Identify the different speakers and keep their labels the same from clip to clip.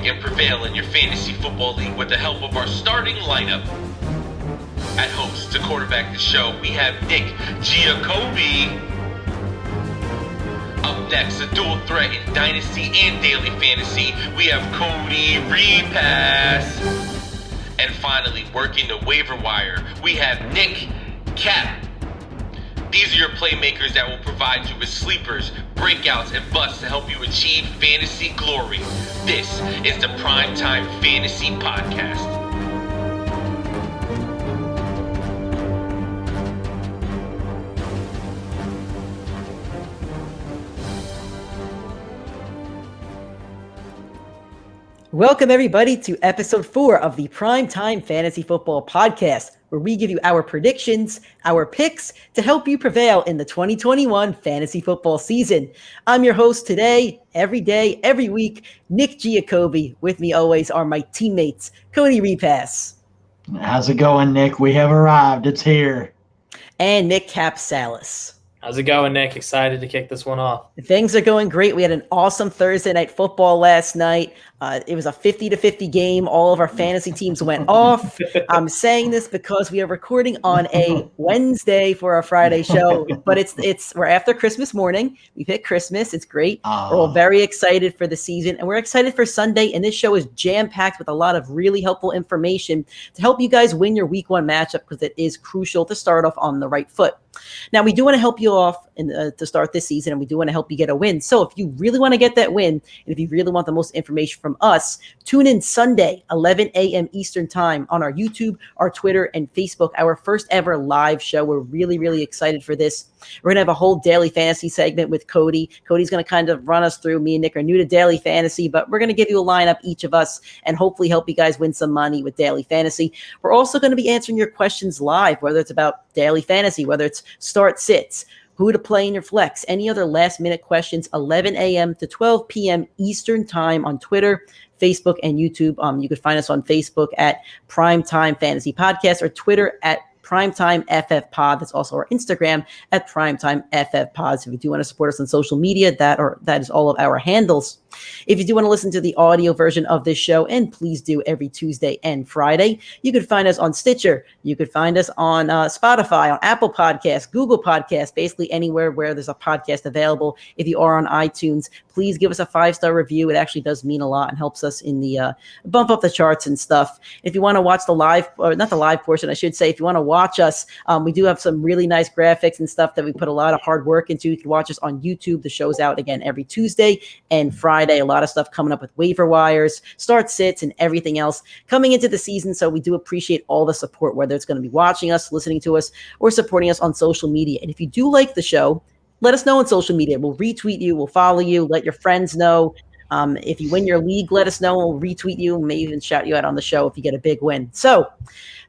Speaker 1: and prevail in your fantasy football league with the help of our starting lineup. At host to quarterback the show, we have Nick Giacobbe. Up next, a dual threat in Dynasty and Daily Fantasy, we have Cody Repass. And finally, working the waiver wire, we have Nick Cap. These are your playmakers that will provide you with sleepers, breakouts, and busts to help you achieve fantasy glory. This is the Primetime Fantasy Podcast.
Speaker 2: Welcome, everybody, to episode 4 of the Primetime Fantasy Football Podcast, where we give you our predictions, our picks to help you prevail in the 2021 fantasy football season. I'm your host today, every day, every week, Nick Giacobbe. With me always are my teammates, Cody Repass.
Speaker 3: How's it going, Nick? We have arrived. It's here.
Speaker 2: And Nick Capsalis.
Speaker 4: How's it going, Nick? Excited to kick this one off.
Speaker 2: Things are going great. We had an awesome Thursday night football last night. It was a 50-50 game. All of our fantasy teams went off. I'm saying this because we are recording on a Wednesday for our Friday show, but we're after Christmas morning. We picked Christmas. It's great. We're all very excited for the season, and we're excited for Sunday. And this show is jam-packed with a lot of really helpful information to help you guys win your Week 1 matchup, because it is crucial to start off on the right foot. Now, we do want to help you off to start this season, and we do want to help you get a win. So if you really want to get that win, and if you really want the most information from us, tune in Sunday, 11 a.m. Eastern time on our YouTube, our Twitter, and Facebook, our first ever live show. We're really, really excited for this. We're going to have a whole daily fantasy segment with Cody. Cody's going to kind of run us through. Me and Nick are new to daily fantasy, but we're going to give you a lineup, each of us, and hopefully help you guys win some money with daily fantasy. We're also going to be answering your questions live, whether it's about daily fantasy, whether it's start sits, who to play in your flex, any other last-minute questions, 11 a.m. to 12 p.m. Eastern time on Twitter, Facebook, and YouTube. You can find us on Facebook at Primetime Fantasy Podcast or Twitter at PrimeTimeFFPod. That's also our Instagram at PrimeTimeFFPod. So if you do want to support us on social media, that is all of our handles. If you do want to listen to the audio version of this show, and please do every Tuesday and Friday, you can find us on Stitcher. You could find us on Spotify, on Apple Podcasts, Google Podcasts, basically anywhere where there's a podcast available. If you are on iTunes, please give us a 5-star review. It actually does mean a lot and helps us in the bump up the charts and stuff. If you want to watch the live, or not the live portion, I should say, if you want to watch us, we do have some really nice graphics and stuff that we put a lot of hard work into. You can watch us on YouTube. The show's out again every Tuesday and Friday. A lot of stuff coming up with waiver wires, start sits, and everything else coming into the season. So we do appreciate all the support, whether it's going to be watching us, listening to us, or supporting us on social media. And if you do like the show, let us know on social media. We'll retweet you. We'll follow you. Let your friends know. If you win your league, let us know. We'll retweet you. We may even shout you out on the show if you get a big win. So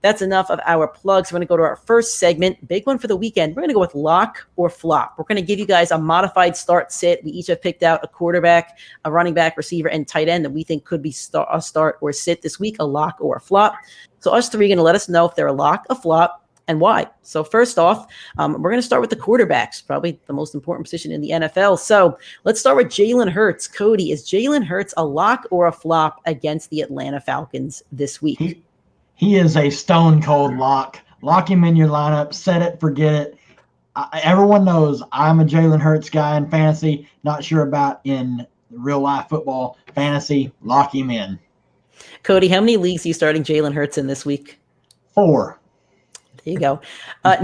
Speaker 2: that's enough of our plugs. We're going to go to our first segment, big one for the weekend. We're going to go with lock or flop. We're going to give you guys a modified start sit. We each have picked out a quarterback, a running back, receiver, and tight end that we think could be a start or sit this week, a lock or a flop. So us three are going to let us know if they're a lock, a flop, and why. So first off, we're going to start with the quarterbacks, probably the most important position in the NFL. So let's start with Jalen Hurts. Cody, is Jalen Hurts a lock or a flop against the Atlanta Falcons this week?
Speaker 3: He is a stone cold lock. Lock him in your lineup. Set it, forget it. Everyone knows I'm a Jalen Hurts guy in fantasy. Not sure about in real life football. Fantasy, lock him in.
Speaker 2: Cody, how many leagues are you starting Jalen Hurts in this week?
Speaker 3: 4.
Speaker 2: There you go.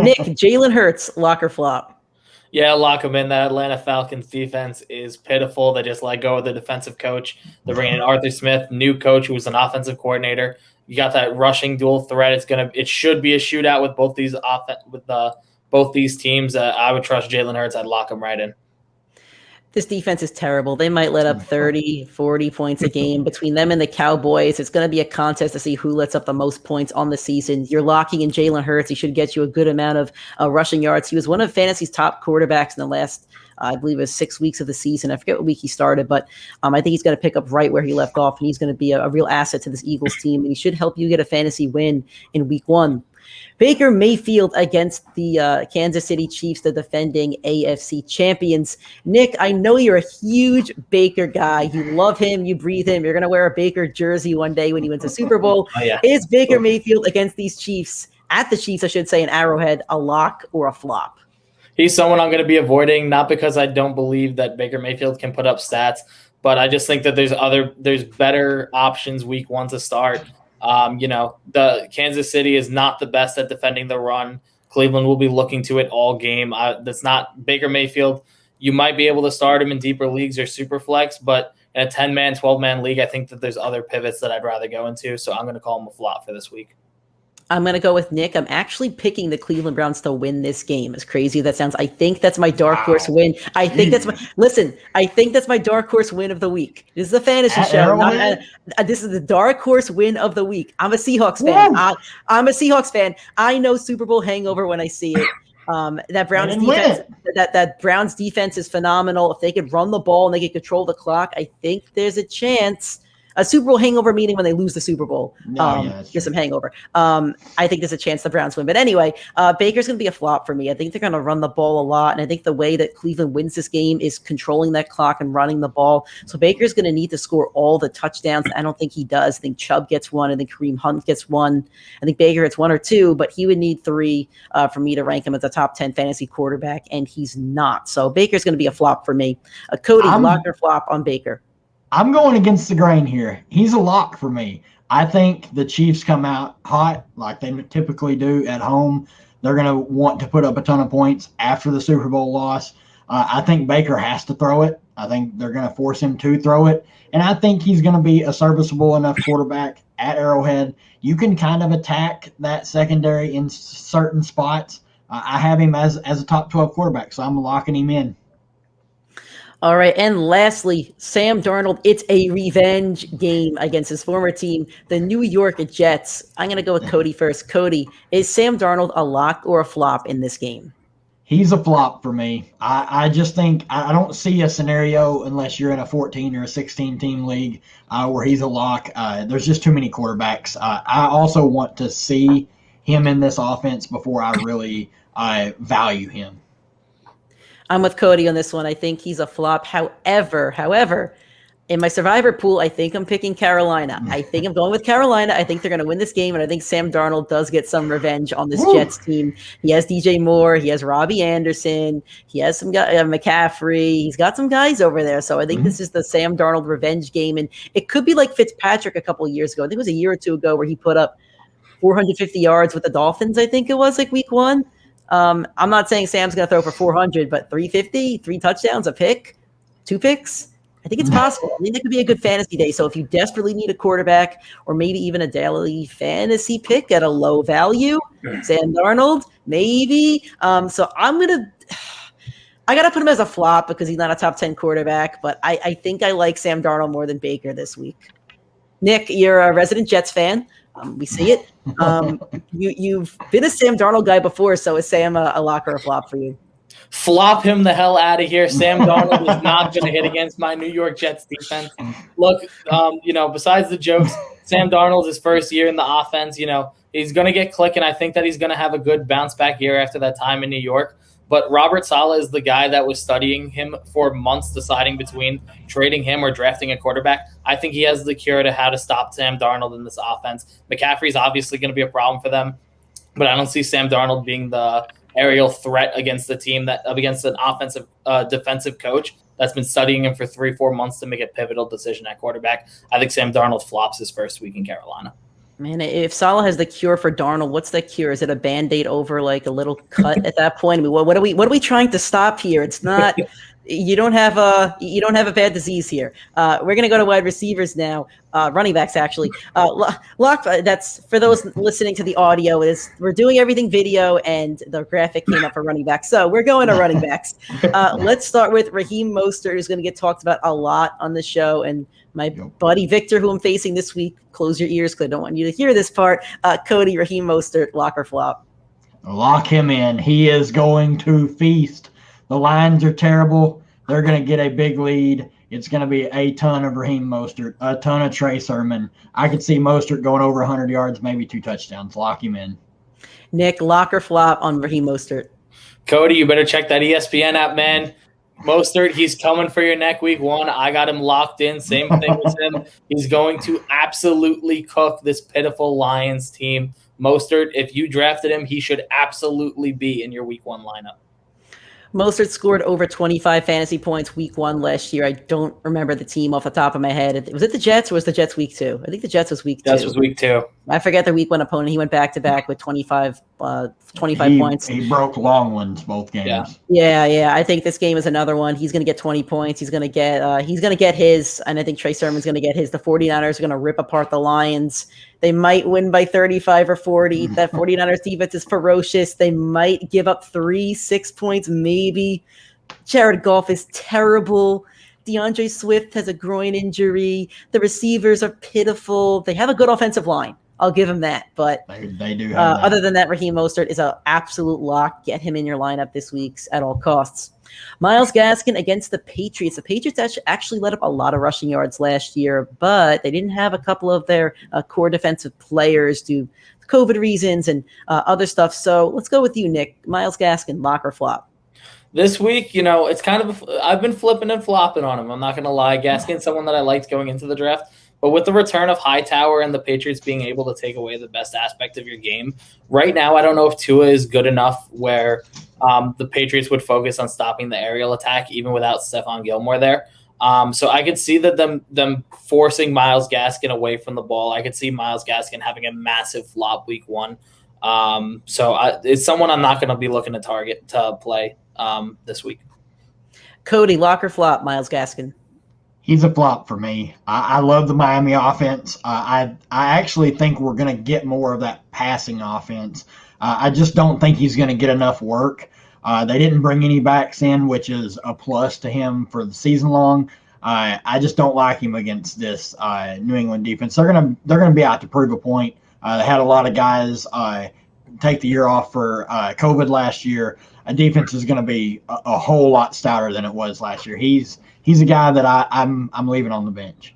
Speaker 2: Nick, Jalen Hurts, lock or flop?
Speaker 4: Yeah, lock him in. That Atlanta Falcons defense is pitiful. They just let go of the defensive coach. They're bringing in Arthur Smith, new coach who's an offensive coordinator. You got that rushing dual threat. It should be a shootout with both these teams. I would trust Jalen Hurts. I'd lock him right in.
Speaker 2: This defense is terrible. They might let up 30, 40 points a game between them and the Cowboys. It's going to be a contest to see who lets up the most points on the season. You're locking in Jalen Hurts. He should get you a good amount of rushing yards. He was one of fantasy's top quarterbacks in the last, I believe it was 6 weeks of the season. I forget what week he started, but I think he's going to pick up right where he left off, and he's going to be a real asset to this Eagles team, and he should help you get a fantasy win in week 1. Baker Mayfield against the Kansas City Chiefs, the defending AFC champions. Nick, I know you're a huge Baker guy. You love him. You breathe him. You're going to wear a Baker jersey one day when he wins a Super Bowl.
Speaker 4: Oh, yeah.
Speaker 2: Is Baker Mayfield against these Chiefs, at the Chiefs, I should say, in Arrowhead, a lock or a flop?
Speaker 4: He's someone I'm going to be avoiding, not because I don't believe that Baker Mayfield can put up stats, but I just think that there's better options week 1 to start. The Kansas City is not the best at defending the run. Cleveland will be looking to it all game. That's not Baker Mayfield. You might be able to start him in deeper leagues or super flex, but in a 10-man, 12-man league, I think that there's other pivots that I'd rather go into. So I'm going to call him a flop for this week.
Speaker 2: I'm going to go with Nick. I'm actually picking the Cleveland Browns to win this game. As crazy as that sounds, I think that's my dark horse win. I think that's my dark horse win of the week. This is a fantasy show. This is the dark horse win of the week. I'm a Seahawks fan. I'm a Seahawks fan. I know Super Bowl hangover when I see it. That Browns defense, that Browns defense is phenomenal. If they could run the ball and they could control the clock, I think there's a chance. A Super Bowl hangover, meaning when they lose the Super Bowl. Just some hangover. I think there's a chance the Browns win. But anyway, Baker's going to be a flop for me. I think they're going to run the ball a lot. And I think the way that Cleveland wins this game is controlling that clock and running the ball. So Baker's going to need to score all the touchdowns. I don't think he does. I think Chubb gets 1. I think Kareem Hunt gets 1. I think Baker gets 1 or 2, but he would need 3 for me to rank him as a top 10 fantasy quarterback, and he's not. So Baker's going to be a flop for me. Cody, lock or flop on Baker?
Speaker 3: I'm going against the grain here. He's a lock for me. I think the Chiefs come out hot like they typically do at home. They're going to want to put up a ton of points after the Super Bowl loss. I think Baker has to throw it. I think they're going to force him to throw it. And I think he's going to be a serviceable enough quarterback at Arrowhead. You can kind of attack that secondary in certain spots. I have him as a top 12 quarterback, so I'm locking him in.
Speaker 2: All right, and lastly, Sam Darnold. It's a revenge game against his former team, the New York Jets. I'm going to go with Cody first. Cody, is Sam Darnold a lock or a flop in this game?
Speaker 3: He's a flop for me. I just think I don't see a scenario unless you're in a 14 or a 16-team league where he's a lock. There's just too many quarterbacks. I also want to see him in this offense before I really value him.
Speaker 2: I'm with Cody on this one. I think he's a flop. However, in my survivor pool, I think I'm picking Carolina. I think I'm going with Carolina. I think they're going to win this game, and I think Sam Darnold does get some revenge on this Jets team. He has DJ Moore. He has Robbie Anderson. He has some guy, McCaffrey. He's got some guys over there. So I think this is the Sam Darnold revenge game, and it could be like Fitzpatrick a couple of years ago. I think it was a year or two ago where he put up 450 yards with the Dolphins. I think it was like week 1. I'm not saying Sam's going to throw for 400, but 350, 3 touchdowns, a pick, 2 picks. I think it's possible. I think that could be a good fantasy day. So if you desperately need a quarterback or maybe even a daily fantasy pick at a low value, Sam Darnold, maybe. So I got to put him as a flop because he's not a top 10 quarterback, but I think I like Sam Darnold more than Baker this week. Nick, you're a resident Jets fan. We see it. You've been a Sam Darnold guy before, so is Sam a lock or a flop for you?
Speaker 4: Flop him the hell out of here. Sam Darnold is not going to hit against my New York Jets defense. Look, besides the jokes, Sam Darnold's his first year in the offense. He's going to get clicking. I think that he's going to have a good bounce back year after that time in New York. But Robert Saleh is the guy that was studying him for months, deciding between trading him or drafting a quarterback. I think he has the cure to how to stop Sam Darnold in this offense. McCaffrey's obviously going to be a problem for them, but I don't see Sam Darnold being the aerial threat against the team against an offensive defensive coach that's been studying him for 3-4 months to make a pivotal decision at quarterback. I think Sam Darnold flops his first week in Carolina.
Speaker 2: Man, if Saleh has the cure for Darnold, what's the cure? Is it a Band-Aid over like a little cut at that point? I mean, what are we trying to stop here? It's not you don't have a bad disease here. We're gonna go to wide receivers now. Running backs actually. Lock. That's for those listening to the audio. We're doing everything video, and the graphic came up for running backs. So we're going to running backs. Let's start with Raheem Mostert, who's going to get talked about a lot on the show, and my buddy Victor, who I'm facing this week. Close your ears because I don't want you to hear this part. Cody, Raheem Mostert, lock or flop?
Speaker 3: Lock him in. He is going to feast. The Lions are terrible. They're going to get a big lead. It's going to be a ton of Raheem Mostert, a ton of Trey Sermon. I could see Mostert going over 100 yards, maybe 2 touchdowns. Lock him in.
Speaker 2: Nick, lock or flop on Raheem Mostert?
Speaker 4: Cody, you better check that ESPN app, man. Mostert, he's coming for your neck week 1. I got him locked in. Same thing with him. He's going to absolutely cook this pitiful Lions team. Mostert, if you drafted him, he should absolutely be in your week 1 lineup.
Speaker 2: Mostert scored over 25 fantasy points week 1 last year. I don't remember the team off the top of my head. Was it the Jets or was the Jets week 2? I think the Jets was week 2.
Speaker 4: Jets was week 2.
Speaker 2: I forget the week 1 opponent. He went back-to-back with 25 points.
Speaker 3: He broke long ones both games.
Speaker 2: Yeah. I think this game is another one. He's going to get 20 points. He's going to get his, and I think Trey Sermon's going to get his. The 49ers are going to rip apart the Lions. They might win by 35 or 40. That 49ers defense is ferocious. They might give up 6 points, maybe. Jared Goff is terrible. DeAndre Swift has a groin injury. The receivers are pitiful. They have a good offensive line. I'll give him that. But
Speaker 3: they do have that.
Speaker 2: Other than that, Raheem Mostert is an absolute lock. Get him in your lineup this week at all costs. Myles Gaskin against the Patriots. The Patriots actually let up a lot of rushing yards last year, but they didn't have a couple of their core defensive players due to COVID reasons and other stuff. So let's go with you, Nick. Myles Gaskin, lock or flop?
Speaker 4: This week, it's kind of I've been flipping and flopping on him. I'm not going to lie. Gaskin's someone that I liked going into the draft. But with the return of Hightower and the Patriots being able to take away the best aspect of your game, right now I don't know if Tua is good enough where the Patriots would focus on stopping the aerial attack even without Stephon Gilmore there. So I could see that them forcing Myles Gaskin away from the ball. I could see Myles Gaskin having a massive flop week 1. It's someone I'm not going to be looking to target to play this week.
Speaker 2: Cody, lock or flop, Myles Gaskin?
Speaker 3: He's a flop for me. I love the Miami offense. I actually think we're going to get more of that passing offense. I just don't think he's going to get enough work. They didn't bring any backs in, which is a plus to him for the season long. I just don't like him against this New England defense. They're gonna be out to prove a point. They had a lot of guys take the year off for COVID last year. A defense is going to be a whole lot stouter than it was last year. He's a guy that I'm leaving on the bench.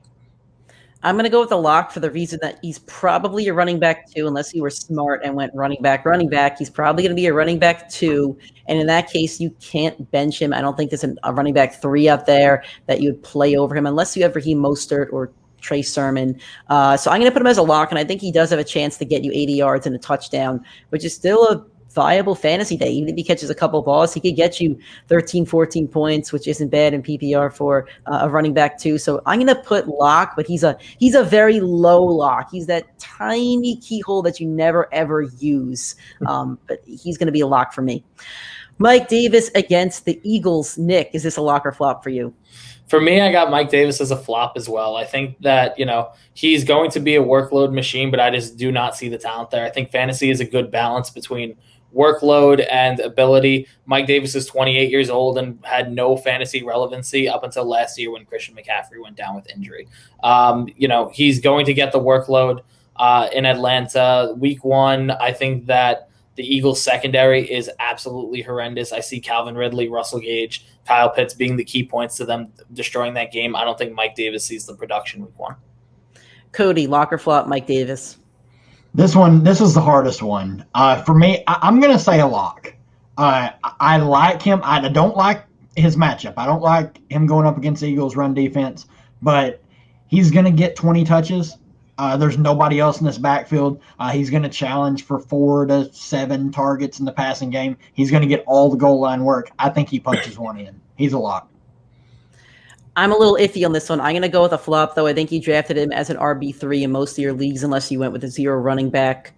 Speaker 2: I'm going to go with a lock for the reason that he's probably a running back 2, unless you were smart and went running back. He's probably going to be a running back 2, and in that case, you can't bench him. I don't think there's a running back 3 out there that you would play over him unless you have Raheem Mostert or Trey Sermon. So I'm going to put him as a lock, and I think he does have a chance to get you 80 yards and a touchdown, which is still a viable fantasy day. Even if he catches a couple balls, he could get you 13, 14 points, which isn't bad in PPR for a running back 2. So I'm going to put lock, but he's a very low lock. He's that tiny keyhole that you never, ever use. But he's going to be a lock for me. Mike Davis against the Eagles. Nick, is this a lock or flop for you?
Speaker 4: For me, I got Mike Davis as a flop as well. I think that, he's going to be a workload machine, but I just do not see the talent there. I think fantasy is a good balance between workload and ability. Mike Davis is 28 years old and had no fantasy relevancy up until last year when Christian McCaffrey went down with injury. He's going to get the workload in Atlanta. Week 1, I think that the Eagles secondary is absolutely horrendous. I see Calvin Ridley, Russell Gage, Kyle Pitts being the key points to them destroying that game. I don't think Mike Davis sees the production week 1.
Speaker 2: Cody, lock or flop, Mike Davis?
Speaker 3: This is the hardest one. For me, I'm going to say a lock. I like him. I don't like his matchup. I don't like him going up against the Eagles' run defense, but he's going to get 20 touches. There's nobody else in this backfield. He's going to challenge for 4 to 7 targets in the passing game. He's going to get all the goal line work. I think he punches one in. He's a lock.
Speaker 2: I'm a little iffy on this one. I'm going to go with a flop, though. I think you drafted him as an RB3 in most of your leagues, unless you went with a zero running back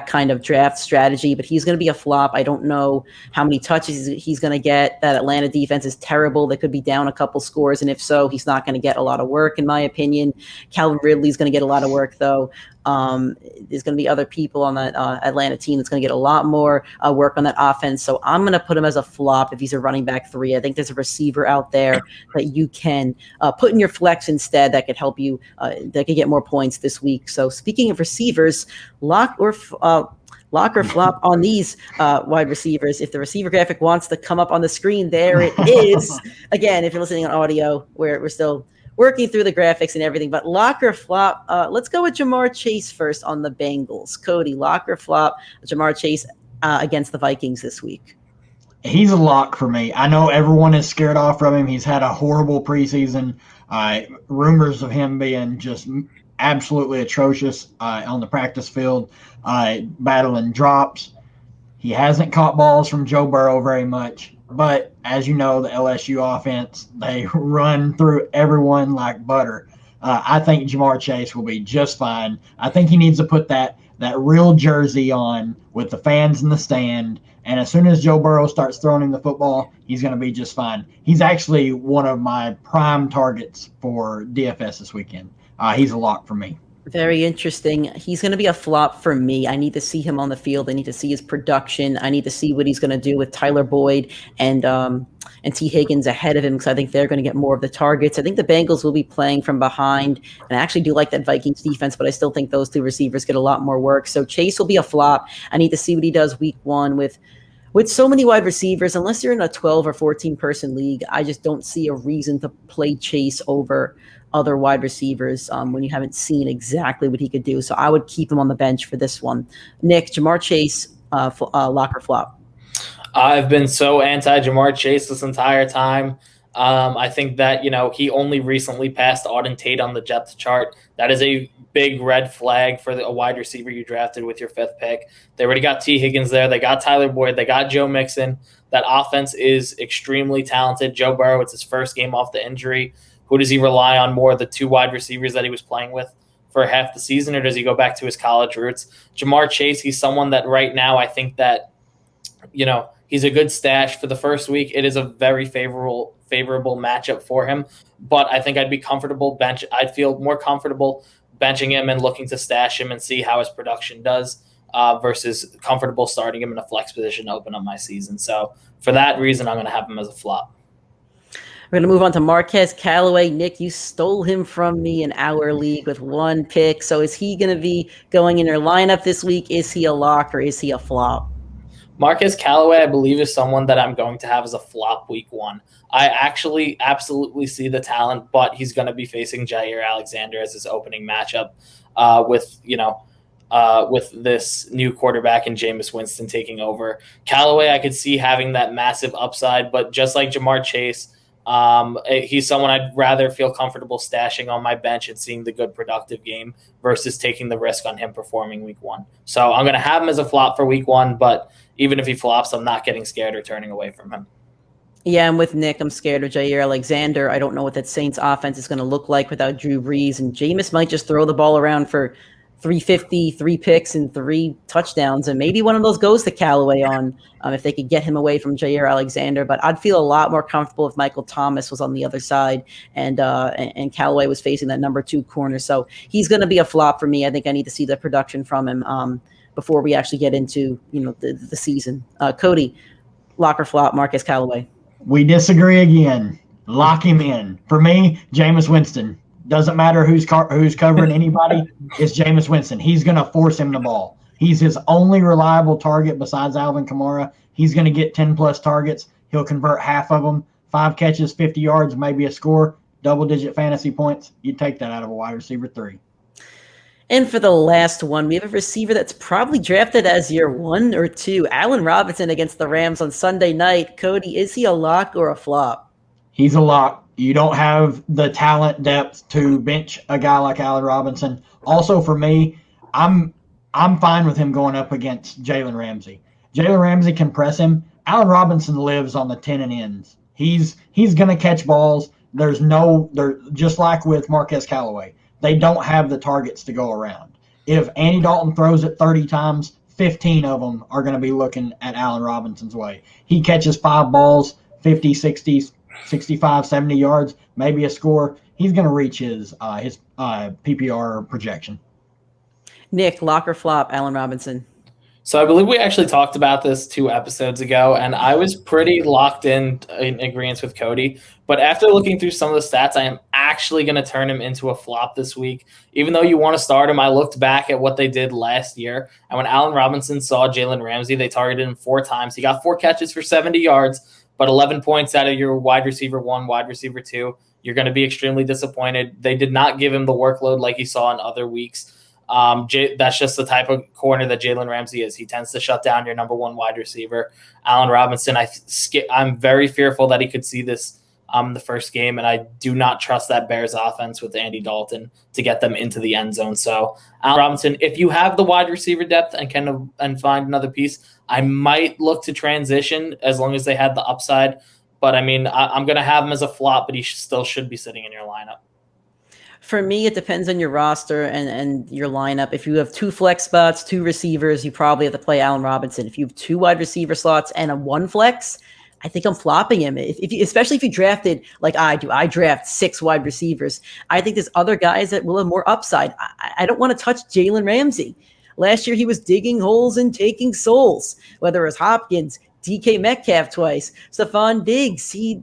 Speaker 2: kind of draft strategy. But he's going to be a flop. I don't know how many touches he's going to get. That Atlanta defense is terrible. They could be down a couple scores, and if so, he's not going to get a lot of work, in my opinion. Calvin Ridley's going to get a lot of work, though. There's going to be other people on that Atlanta team that's going to get a lot more work on that offense. So I'm going to put him as a flop if he's a running back 3. I think there's a receiver out there that you can put in your flex instead that could help you, that could get more points this week. So speaking of receivers, lock or flop on these wide receivers. If the receiver graphic wants to come up on the screen, there it is. Again, if you're listening on audio, we're still working through the graphics and everything. But lock or flop? Let's go with Jamar Chase first on the Bengals. Cody, lock or flop? Jamar Chase against the Vikings this week.
Speaker 3: He's a lock for me. I know everyone is scared off from him. He's had a horrible preseason. Rumors of him being just absolutely atrocious on the practice field, battling drops. He hasn't caught balls from Joe Burrow very much. But as you know, the LSU offense, they run through everyone like butter. I think Jamar Chase will be just fine. I think he needs to put that real jersey on with the fans in the stand. And as soon as Joe Burrow starts throwing him the football, he's going to be just fine. He's actually one of my prime targets for DFS this weekend. He's a lock for me.
Speaker 2: Very interesting. He's going to be a flop for me. I need to see him on the field. I need to see his production. I need to see what he's going to do with Tyler Boyd and T. Higgins ahead of him, because I think they're going to get more of the targets. I think the Bengals will be playing from behind, and I actually do like that Vikings defense, but I still think those two receivers get a lot more work. So Chase will be a flop. I need to see what he does week one with so many wide receivers. Unless you're in a 12 or 14 person league, I just don't see a reason to play Chase over other wide receivers when you haven't seen exactly what he could do. So I would keep him on the bench for this one. Nick, Jamar Chase, lock or flop?
Speaker 4: I've been so anti-Jamar Chase this entire time. I think that, he only recently passed Auden Tate on the depth chart. That is a big red flag for a wide receiver you drafted with your 5th pick. They already got T. Higgins there. They got Tyler Boyd. They got Joe Mixon. That offense is extremely talented. Joe Burrow, it's his first game off the injury. Who does he rely on more, the 2 wide receivers that he was playing with for half the season, or does he go back to his college roots? Jamar Chase, he's someone that right now I think that, he's a good stash for the first week. It is a very favorable matchup for him, but I think I'd feel more comfortable benching him and looking to stash him and see how his production does versus comfortable starting him in a flex position to open up my season. So for that reason, I'm going to have him as a flop.
Speaker 2: We're going to move on to Marquez Callaway. Nick, you stole him from me in our league with 1 pick. So is he going to be going in your lineup this week? Is he a lock or is he a flop?
Speaker 4: Marquez Callaway, I believe, is someone that I'm going to have as a flop week 1. I actually absolutely see the talent, but he's going to be facing Jair Alexander as his opening matchup with this new quarterback and Jameis Winston taking over. Callaway, I could see having that massive upside, but just like Jamar Chase, he's someone I'd rather feel comfortable stashing on my bench and seeing the good productive game versus taking the risk on him performing week 1. So I'm going to have him as a flop for week 1, but even if he flops, I'm not getting scared or turning away from him.
Speaker 2: Yeah, I'm with Nick. I'm scared of Jair Alexander. I don't know what that Saints offense is going to look like without Drew Brees, and Jameis might just throw the ball around for 350, 3 picks, and 3 touchdowns, and maybe one of those goes to Callaway on if they could get him away from Jair Alexander. But I'd feel a lot more comfortable if Michael Thomas was on the other side and Callaway was facing that number 2 corner. So he's going to be a flop for me. I think I need to see the production from him before we actually get into the season. Cody, lock or flop, Marquez Callaway?
Speaker 3: We disagree again. Lock him in. For me, Jameis Winston. Doesn't matter who's covering anybody. It's Jameis Winston. He's going to force him the ball. He's his only reliable target besides Alvin Kamara. He's going to get 10-plus targets. He'll convert half of them. 5 catches, 50 yards, maybe a score, double-digit fantasy points. You'd take that out of a wide receiver 3.
Speaker 2: And for the last one, we have a receiver that's probably drafted as your 1 or 2, Allen Robinson against the Rams on Sunday night. Cody, is he a lock or a flop?
Speaker 3: He's a lock. You don't have the talent depth to bench a guy like Allen Robinson. Also, for me, I'm fine with him going up against Jalen Ramsey. Jalen Ramsey can press him. Allen Robinson lives on the 10 and ends. He's going to catch balls. They're just like with Marquez Callaway. They don't have the targets to go around. If Andy Dalton throws it 30 times, 15 of them are going to be looking at Allen Robinson's way. He catches 5 balls, 50, 60, 65, 70 yards, maybe a score. He's going to reach his PPR projection.
Speaker 2: Nick, lock or flop, Allen Robinson?
Speaker 4: So I believe we actually talked about this 2 episodes ago, and I was pretty locked in agreement with Cody. But after looking through some of the stats, I am actually going to turn him into a flop this week. Even though you want to start him, I looked back at what they did last year. And when Allen Robinson saw Jalen Ramsey, they targeted him 4 times. He got 4 catches for 70 yards. But but 11 points out of your wide receiver 1, wide receiver 2, you're going to be extremely disappointed. They did not give him the workload like he saw in other weeks. That's just the type of corner that Jalen Ramsey is. He tends to shut down your number 1 wide receiver. Allen Robinson, I'm very fearful that he could see this the first game, and I do not trust that Bears offense with Andy Dalton to get them into the end zone. So Allen Robinson, if you have the wide receiver depth and can find another piece, I might look to transition as long as they had the upside. But I mean, I'm going to have him as a flop, but he still should be sitting in your lineup.
Speaker 2: For me, it depends on your roster and your lineup. If you have 2 flex spots, 2 receivers, you probably have to play Allen Robinson. If you have 2 wide receiver slots and a 1 flex, I think I'm flopping him. Especially if you drafted like I do. I draft 6 wide receivers. I think there's other guys that will have more upside. I don't want to touch Jalen Ramsey. Last year, he was digging holes and taking souls, whether it was Hopkins, DK Metcalf twice, Stephon Diggs. He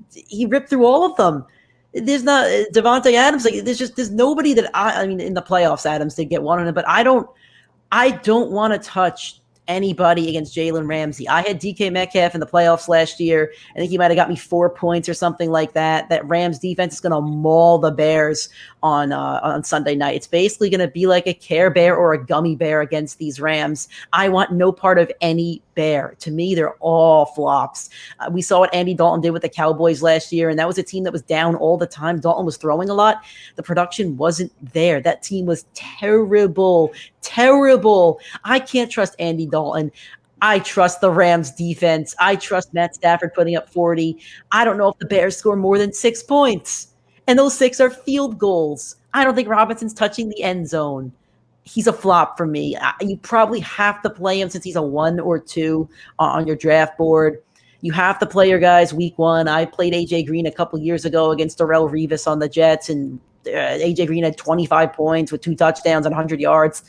Speaker 2: ripped through all of them. There's not Devontae Adams. Like there's nobody that I mean in the playoffs. Adams did get one on it, but I don't want to touch anybody against Jalen Ramsey. I had DK Metcalf in the playoffs last year. I think he might have got me 4 points or something like that. That Rams defense is going to maul the Bears on Sunday night. It's basically going to be like a Care Bear or a gummy bear against these Rams. I want no part of any bear. To me, they're all flops. We saw what Andy Dalton did with the Cowboys last year, and that was a team that was down all the time. Dalton was throwing a lot. The production wasn't there. That team was terrible. I can't trust Andy Dalton. I trust the Rams defense. I trust Matt Stafford putting up 40. I don't know if the Bears score more than 6 points. And those 6 are field goals. I don't think Robinson's touching the end zone. He's a flop for me. You probably have to play him since he's a 1 or 2 on your draft board. You have to play your guys week 1. I played A.J. Green a couple years ago against Darrell Revis on the Jets, and A.J. Green had 25 points with 2 touchdowns and 100 yards.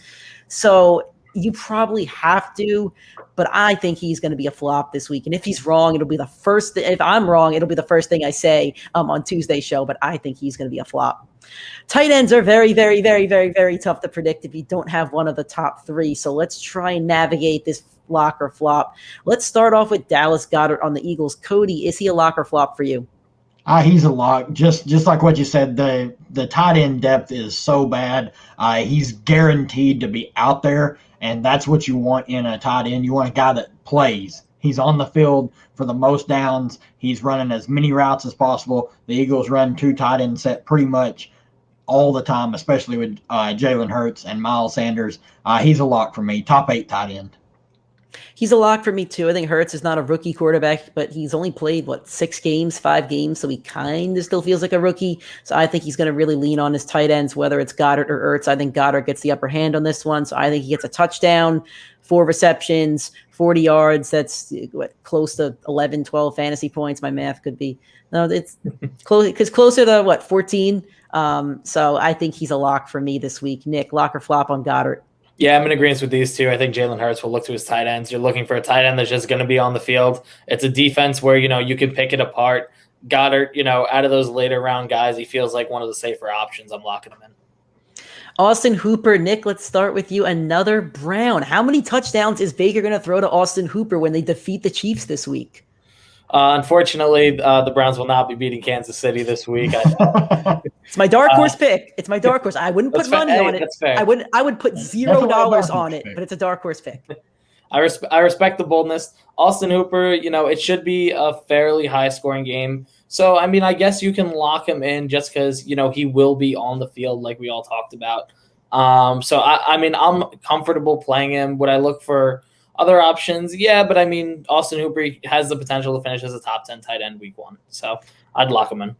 Speaker 2: So you probably have to, but I think he's going to be a flop this week. And if he's wrong, it'll be the first. If I'm wrong, it'll be the first thing I say on Tuesday's show. But I think he's going to be a flop. Tight ends are very, very, very, very, very tough to predict if you don't have one of the top 3. So let's try and navigate this lock or flop. Let's start off with Dallas Goddard on the Eagles. Cody, is he a lock or flop for you?
Speaker 3: He's a lock. Just like what you said, the tight end depth is so bad. He's guaranteed to be out there, and that's what you want in a tight end. You want a guy that plays. He's on the field for the most downs. He's running as many routes as possible. The Eagles run 2 tight end set pretty much all the time, especially with Jalen Hurts and Miles Sanders. He's a lock for me. Top 8 tight end.
Speaker 2: He's a lock for me too. I think Hurts is not a rookie quarterback, but he's only played 5 games, so he kind of still feels like a rookie. So I think he's going to really lean on his tight ends, whether it's Goddard or Hurts. I think Goddard gets the upper hand on this one, so I think he gets a touchdown, 4 receptions, 40 yards. That's close to 11, 12 fantasy points. My math could be it's close because closer to 14. So I think he's a lock for me this week. Nick, lock or flop on Goddard?
Speaker 4: Yeah, I'm in agreement with these 2. I think Jalen Hurts will look to his tight ends. You're looking for a tight end that's just going to be on the field. It's a defense where, you can pick it apart. Goddard, out of those later round guys, he feels like one of the safer options. I'm locking him in.
Speaker 2: Austin Hooper. Nick, let's start with you. Another Brown. How many touchdowns is Baker going to throw to Austin Hooper when they defeat the Chiefs this week?
Speaker 4: Unfortunately, the Browns will not be beating Kansas City this week.
Speaker 2: It's my dark horse pick. It's my dark horse. I wouldn't put money on it.
Speaker 4: That's fair.
Speaker 2: I would put $0 on it, but it's a dark horse pick.
Speaker 4: I respect the boldness. Austin Hooper, it should be a fairly high scoring game. So, I mean, I guess you can lock him in just because, he will be on the field like we all talked about. So, I mean, I'm comfortable playing him. Would I look for other options? Yeah, but I mean, Austin Hooper has the potential to finish as a top 10 tight end week 1. So I'd lock him in.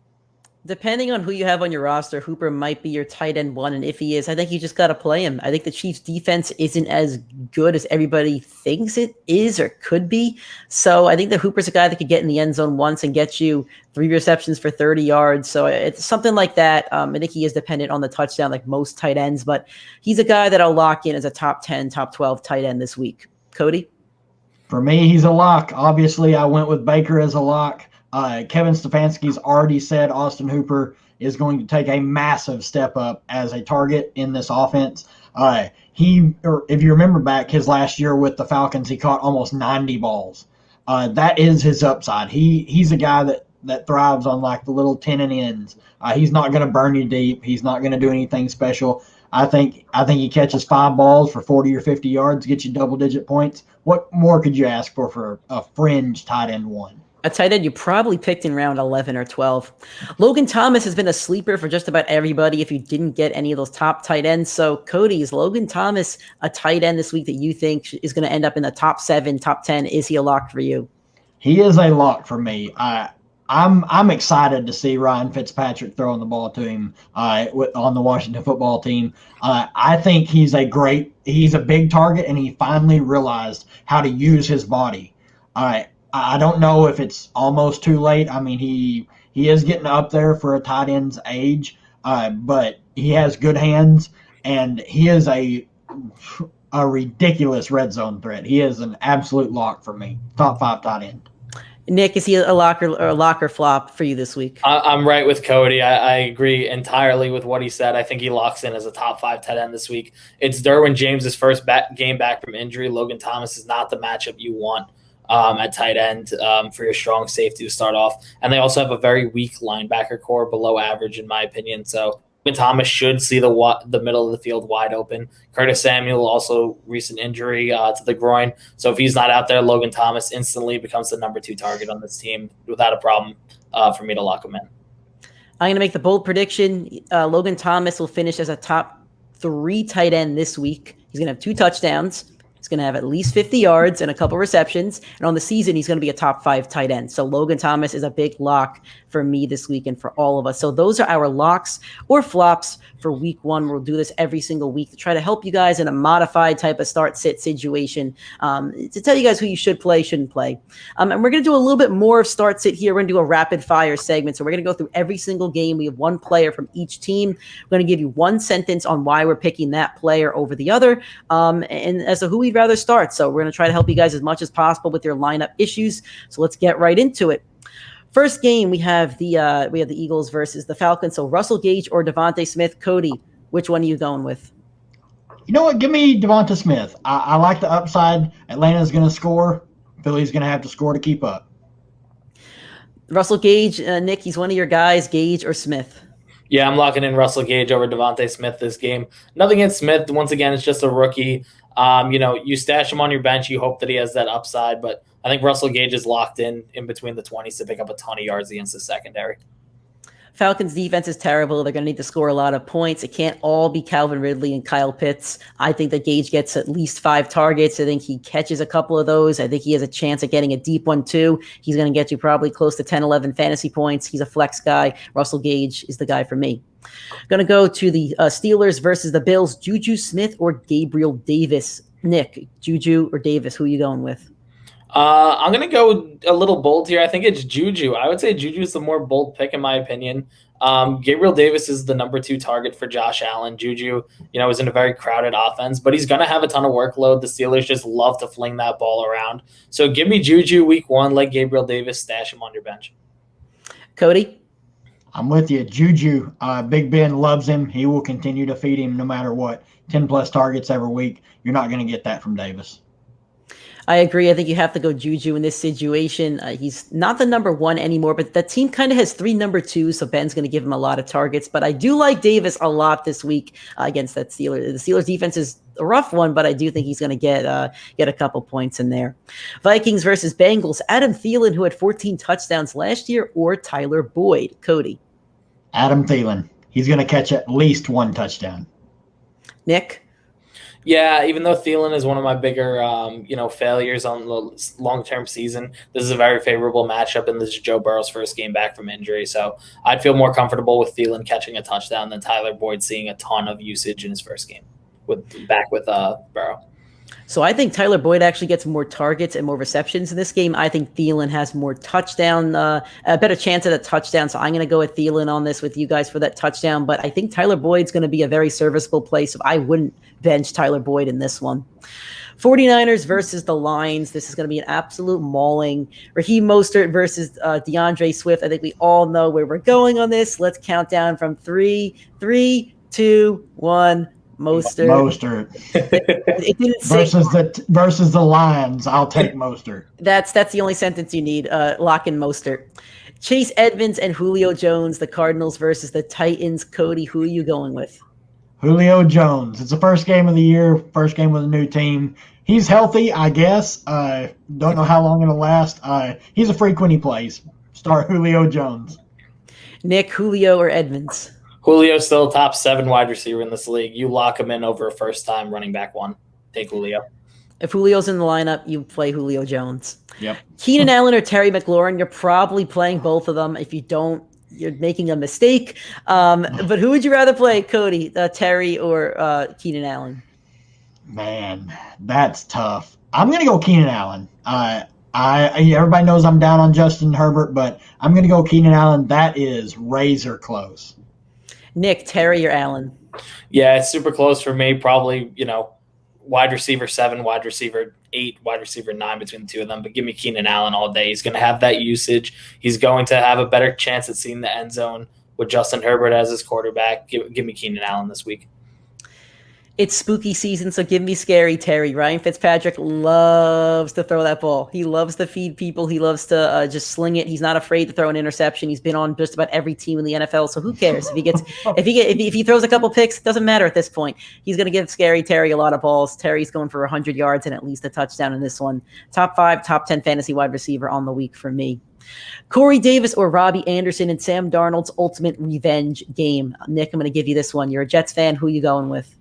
Speaker 2: Depending on who you have on your roster, Hooper might be your tight end 1. And if he is, I think you just got to play him. I think the Chiefs defense isn't as good as everybody thinks it is or could be. So I think that Hooper's a guy that could get in the end zone once and get you 3 receptions for 30 yards. So it's something like that. I think he is dependent on the touchdown like most tight ends, but he's a guy that I'll lock in as a top 10, top 12 tight end this week. Cody?
Speaker 3: For me, he's a lock. Obviously, I went with Baker as a lock. Kevin Stefanski's already said Austin Hooper is going to take a massive step up as a target in this offense. If you remember back his last year with the Falcons, he caught almost 90 balls. That is his upside. He's a guy that thrives on like the little 10 and ends. He's not going to burn you deep. He's not going to do anything special. I think he catches 5 balls for 40 or 50 yards, gets you double-digit points. What more could you ask for a fringe tight end one?
Speaker 2: A tight end you probably picked in round 11 or 12. Logan Thomas has been a sleeper for just about everybody if you didn't get any of those top tight ends. So, Cody, is Logan Thomas a tight end this week that you think is going to end up in the top 7, top 10? Is he a lock for you?
Speaker 3: He is a lock for me. I'm excited to see Ryan Fitzpatrick throwing the ball to him on the Washington football team. I think he's a big target, and he finally realized how to use his body. I don't know if it's almost too late. I mean, he is getting up there for a tight end's age, but he has good hands, and he is a ridiculous red zone threat. He is an absolute lock for me. Top 5 tight end.
Speaker 2: Nick, is he a lock or flop for you this week?
Speaker 4: I'm right with Cody. I agree entirely with what he said. I think he locks in as a top 5 tight end this week. It's Derwin James' first game back from injury. Logan Thomas is not the matchup you want at tight end for your strong safety to start off. And they also have a very weak linebacker core, below average in my opinion. So Logan Thomas should see the middle of the field wide open. Curtis Samuel, also recent injury to the groin. So if he's not out there, Logan Thomas instantly becomes the number 2 target on this team without a problem for me to lock him in.
Speaker 2: I'm going to make the bold prediction. Logan Thomas will finish as a top 3 tight end this week. He's going to have 2 touchdowns. He's going to have at least 50 yards and a couple receptions. And on the season, he's going to be a top 5 tight end. So Logan Thomas is a big lock for me this week and for all of us. So those are our locks or flops for week 1. We'll do this every single week to try to help you guys in a modified type of start-sit situation to tell you guys who you should play, shouldn't play. And we're going to do a little bit more of start-sit here. We're going to do a rapid-fire segment. So we're going to go through every single game. We have 1 player from each team. We're going to give you 1 sentence on why we're picking that player over the other and as to who we'd rather start. So we're going to try to help you guys as much as possible with your lineup issues. So let's get right into it. First game, we have the Eagles versus the Falcons. So Russell Gage or Devontae Smith. Cody, which one are you going with?
Speaker 3: You know what? Give me Devonta Smith. I like the upside. Atlanta's going to score. Philly's going to have to score to keep up.
Speaker 2: Russell Gage, Nick, he's one of your guys. Gage or Smith?
Speaker 4: Yeah, I'm locking in Russell Gage over Devontae Smith this game. Nothing against Smith. Once again, it's just a rookie. You stash him on your bench. You hope that he has that upside, but I think Russell Gage is locked in between the 20s to pick up a ton of yards against the secondary.
Speaker 2: Falcons defense is terrible. They're going to need to score a lot of points. It can't all be Calvin Ridley and Kyle Pitts. I think that Gage gets at least 5 targets. I think he catches a couple of those. I think he has a chance at getting a deep one too. He's going to get you probably close to 10, 11 fantasy points. He's a flex guy. Russell Gage is the guy for me. Going to go to the Steelers versus the Bills. Juju Smith or Gabriel Davis? Nick, Juju or Davis? Who are you going with?
Speaker 4: I'm going to go a little bold here. I think it's Juju. I would say Juju is the more bold pick in my opinion. Gabriel Davis is the number 2 target for Josh Allen. Juju, is in a very crowded offense, but he's going to have a ton of workload. The Steelers just love to fling that ball around. So give me Juju week 1, like Gabriel Davis, stash him on your bench.
Speaker 2: Cody?
Speaker 3: I'm with you. Juju, Big Ben loves him. He will continue to feed him no matter what. 10-plus targets every week. You're not going to get that from Davis.
Speaker 2: I agree. I think you have to go Juju in this situation. He's not the number 1 anymore, but that team kind of has 3 number 2s, so Ben's going to give him a lot of targets. But I do like Davis a lot this week against that Steelers. The Steelers defense is a rough one, but I do think he's going to get a couple points in there. Vikings versus Bengals. Adam Thielen, who had 14 touchdowns last year, or Tyler Boyd? Cody?
Speaker 3: Adam Thielen. He's going to catch at least 1 touchdown.
Speaker 2: Nick?
Speaker 4: Yeah, even though Thielen is one of my bigger, failures on the long-term season, this is a very favorable matchup, and this is Joe Burrow's first game back from injury. So I'd feel more comfortable with Thielen catching a touchdown than Tyler Boyd seeing a ton of usage in his first game with Burrow.
Speaker 2: So I think Tyler Boyd actually gets more targets and more receptions in this game. I think Thielen has more touchdown, a better chance at a touchdown. So I'm going to go with Thielen on this with you guys for that touchdown. But I think Tyler Boyd's going to be a very serviceable play. So I wouldn't bench Tyler Boyd in this one. 49ers versus the Lions. This is going to be an absolute mauling. Raheem Mostert versus DeAndre Swift. I think we all know where we're going on this. Let's count down from 3, 2, 1.
Speaker 3: Mostert.
Speaker 2: It didn't say
Speaker 3: versus the Lions. I'll take Mostert.
Speaker 2: That's the only sentence you need. Lock in Mostert. Chase Edmonds and Julio Jones, the Cardinals versus the Titans. Cody, who are you going with?
Speaker 3: Julio Jones. It's the first game of the year, first game with a new team. He's healthy, I guess. Don't know how long it'll last. He's a freak when he plays. Start Julio Jones.
Speaker 2: Nick, Julio or Edmonds?
Speaker 4: Julio's still a top 7 wide receiver in this league. You lock him in over a first-time running back 1. Take Julio.
Speaker 2: If Julio's in the lineup, you play Julio Jones.
Speaker 3: Yep.
Speaker 2: Keenan Allen or Terry McLaurin, you're probably playing both of them. If you don't, you're making a mistake. But who would you rather play, Cody, Terry or Keenan Allen?
Speaker 3: Man, that's tough. I'm going to go Keenan Allen. Everybody knows I'm down on Justin Herbert, but I'm going to go Keenan Allen. That is razor close.
Speaker 2: Nick, Terry or Allen?
Speaker 4: Yeah, it's super close for me. Probably, wide receiver 7, wide receiver 8, wide receiver 9 between the two of them. But give me Keenan Allen all day. He's going to have that usage. He's going to have a better chance at seeing the end zone with Justin Herbert as his quarterback. Give me Keenan Allen this week.
Speaker 2: It's spooky season, so give me scary Terry. Ryan Fitzpatrick loves to throw that ball. He loves to feed people. He loves to just sling it. He's not afraid to throw an interception. He's been on just about every team in the NFL. So who cares if he throws a couple picks? It doesn't matter at this point. He's going to give scary Terry a lot of balls. Terry's going for 100 yards and at least a touchdown in this one. Top 5, top 10 fantasy wide receiver on the week for me. Corey Davis or Robbie Anderson in Sam Darnold's ultimate revenge game. Nick, I'm going to give you this one. You're a Jets fan. Who are you going with?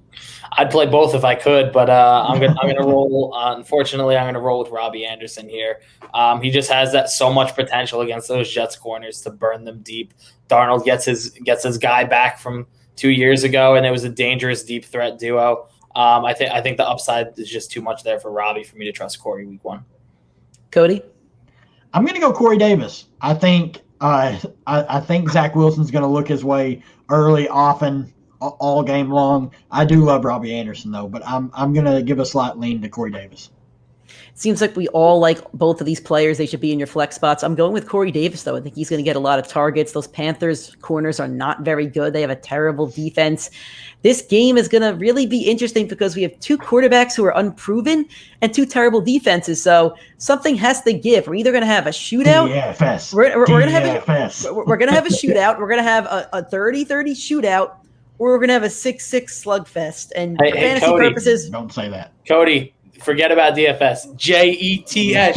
Speaker 4: I'd play both if I could, but I'm gonna roll. Unfortunately, I'm gonna roll with Robbie Anderson here. He just has that so much potential against those Jets corners to burn them deep. Darnold gets his guy back from 2 years ago, and it was a dangerous deep threat duo. I think the upside is just too much there for Robbie for me to trust Corey week 1.
Speaker 2: Cody,
Speaker 3: I'm gonna go Corey Davis. I think Zach Wilson's gonna look his way early, often, all game long. I do love Robbie Anderson though, but I'm going to give a slight lean to Corey Davis.
Speaker 2: It seems like we all like both of these players. They should be in your flex spots. I'm going with Corey Davis though. I think he's going to get a lot of targets. Those Panthers corners are not very good. They have a terrible defense. This game is going to really be interesting because we have 2 quarterbacks who are unproven and 2 terrible defenses. So something has to give. We're either going to have a shootout.
Speaker 3: DFS.
Speaker 2: We're going to have a shootout. We're going to have a 30-30 shootout. Or we're going to have a 6-6 slugfest. And for fantasy
Speaker 4: Cody,
Speaker 2: purposes...
Speaker 3: Don't say that.
Speaker 4: Cody, forget about DFS. JETS.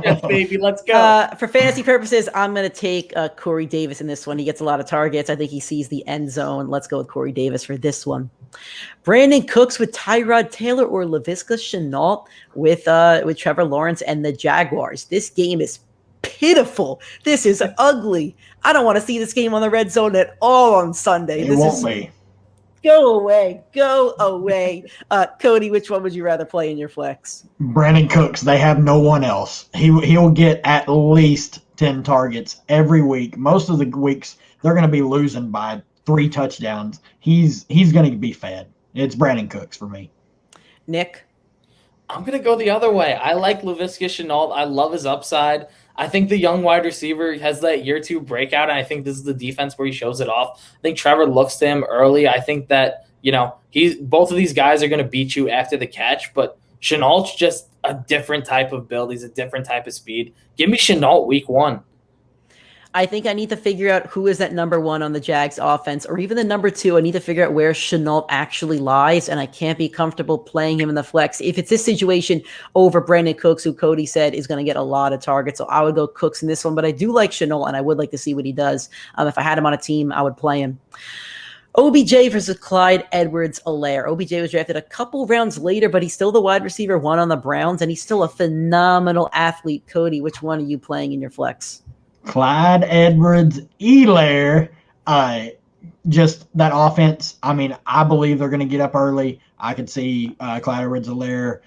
Speaker 4: Jets, baby. Let's go.
Speaker 2: For fantasy purposes, I'm going to take Corey Davis in this one. He gets a lot of targets. I think he sees the end zone. Let's go with Corey Davis for this one. Brandon Cooks with Tyrod Taylor or Laviska Shenault with Trevor Lawrence and the Jaguars. This game is pitiful. This is ugly. I don't want to see this game on the red zone at all on Sunday.
Speaker 3: It won't be.
Speaker 2: Go away. Cody, which one would you rather play in your flex?
Speaker 3: Brandon Cooks. They have no one else. He'll get at least 10 targets every week. Most of the weeks they're going to be losing by 3 touchdowns. He's going to be fed. It's Brandon Cooks for me.
Speaker 2: Nick?
Speaker 4: I'm going to go the other way. I like Laviska Shenault. I love his upside. I think the young wide receiver has that year 2 breakout, and I think this is the defense where he shows it off. I think Trevor looks to him early. I think that, both of these guys are going to beat you after the catch, but Chenault's just a different type of build. He's a different type of speed. Give me Shenault week 1.
Speaker 2: I think I need to figure out who is that number 1 on the Jags offense, or even the number 2. I need to figure out where Shenault actually lies, and I can't be comfortable playing him in the flex. If it's this situation over Brandon Cooks, who Cody said is going to get a lot of targets, so I would go Cooks in this one, but I do like Shenault, and I would like to see what he does. If I had him on a team, I would play him. OBJ versus Clyde Edwards-Helaire. OBJ was drafted a couple rounds later, but he's still the wide receiver 1 on the Browns, and he's still a phenomenal athlete. Cody, which one are you playing in your flex?
Speaker 3: Clyde Edwards-Helaire, just that offense. I mean, I believe they're going to get up early. I could see Clyde Edwards-Helaire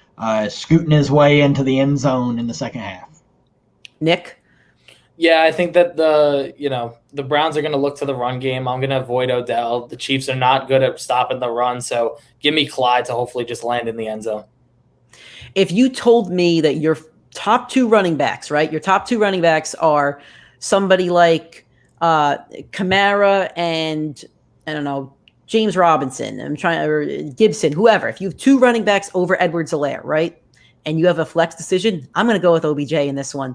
Speaker 3: scooting his way into the end zone in the second half.
Speaker 2: Nick?
Speaker 4: Yeah, I think that the Browns are going to look to the run game. I'm going to avoid Odell. The Chiefs are not good at stopping the run, so give me Clyde to hopefully just land in the end zone.
Speaker 2: If you told me that your top 2 running backs, right? Your top 2 running backs are somebody like Kamara and, I don't know, James Robinson, or Gibson, whoever. If you have 2 running backs over Edwards-Helaire, right, and you have a flex decision, I'm going to go with OBJ in this one.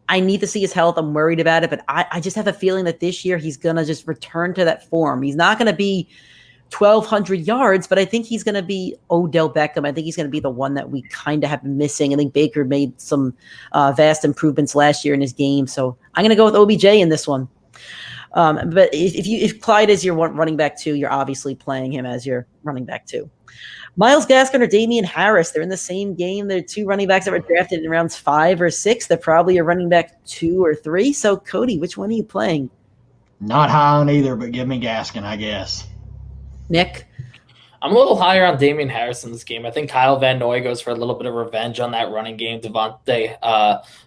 Speaker 2: I need to see his health. I'm worried about it, but I just have a feeling that this year he's going to just return to that form. He's not going to be 1,200 yards, but I think he's going to be Odell Beckham. I think he's going to be the one that we kind of have been missing. I think Baker made some vast improvements last year in his game, so I'm going to go with OBJ in this one. But if Clyde is your running back 2, you're obviously playing him as your running back 2. Myles Gaskin or Damian Harris, they're in the same game. They're 2 running backs that were drafted in rounds 5 or 6. They're probably a running back 2 or 3. So, Cody, which one are you playing?
Speaker 3: Not high on either, but give me Gaskin, I guess.
Speaker 2: Nick?
Speaker 4: I'm a little higher on Damian Harris in this game. I think Kyle Van Noy goes for a little bit of revenge on that running game. Devontae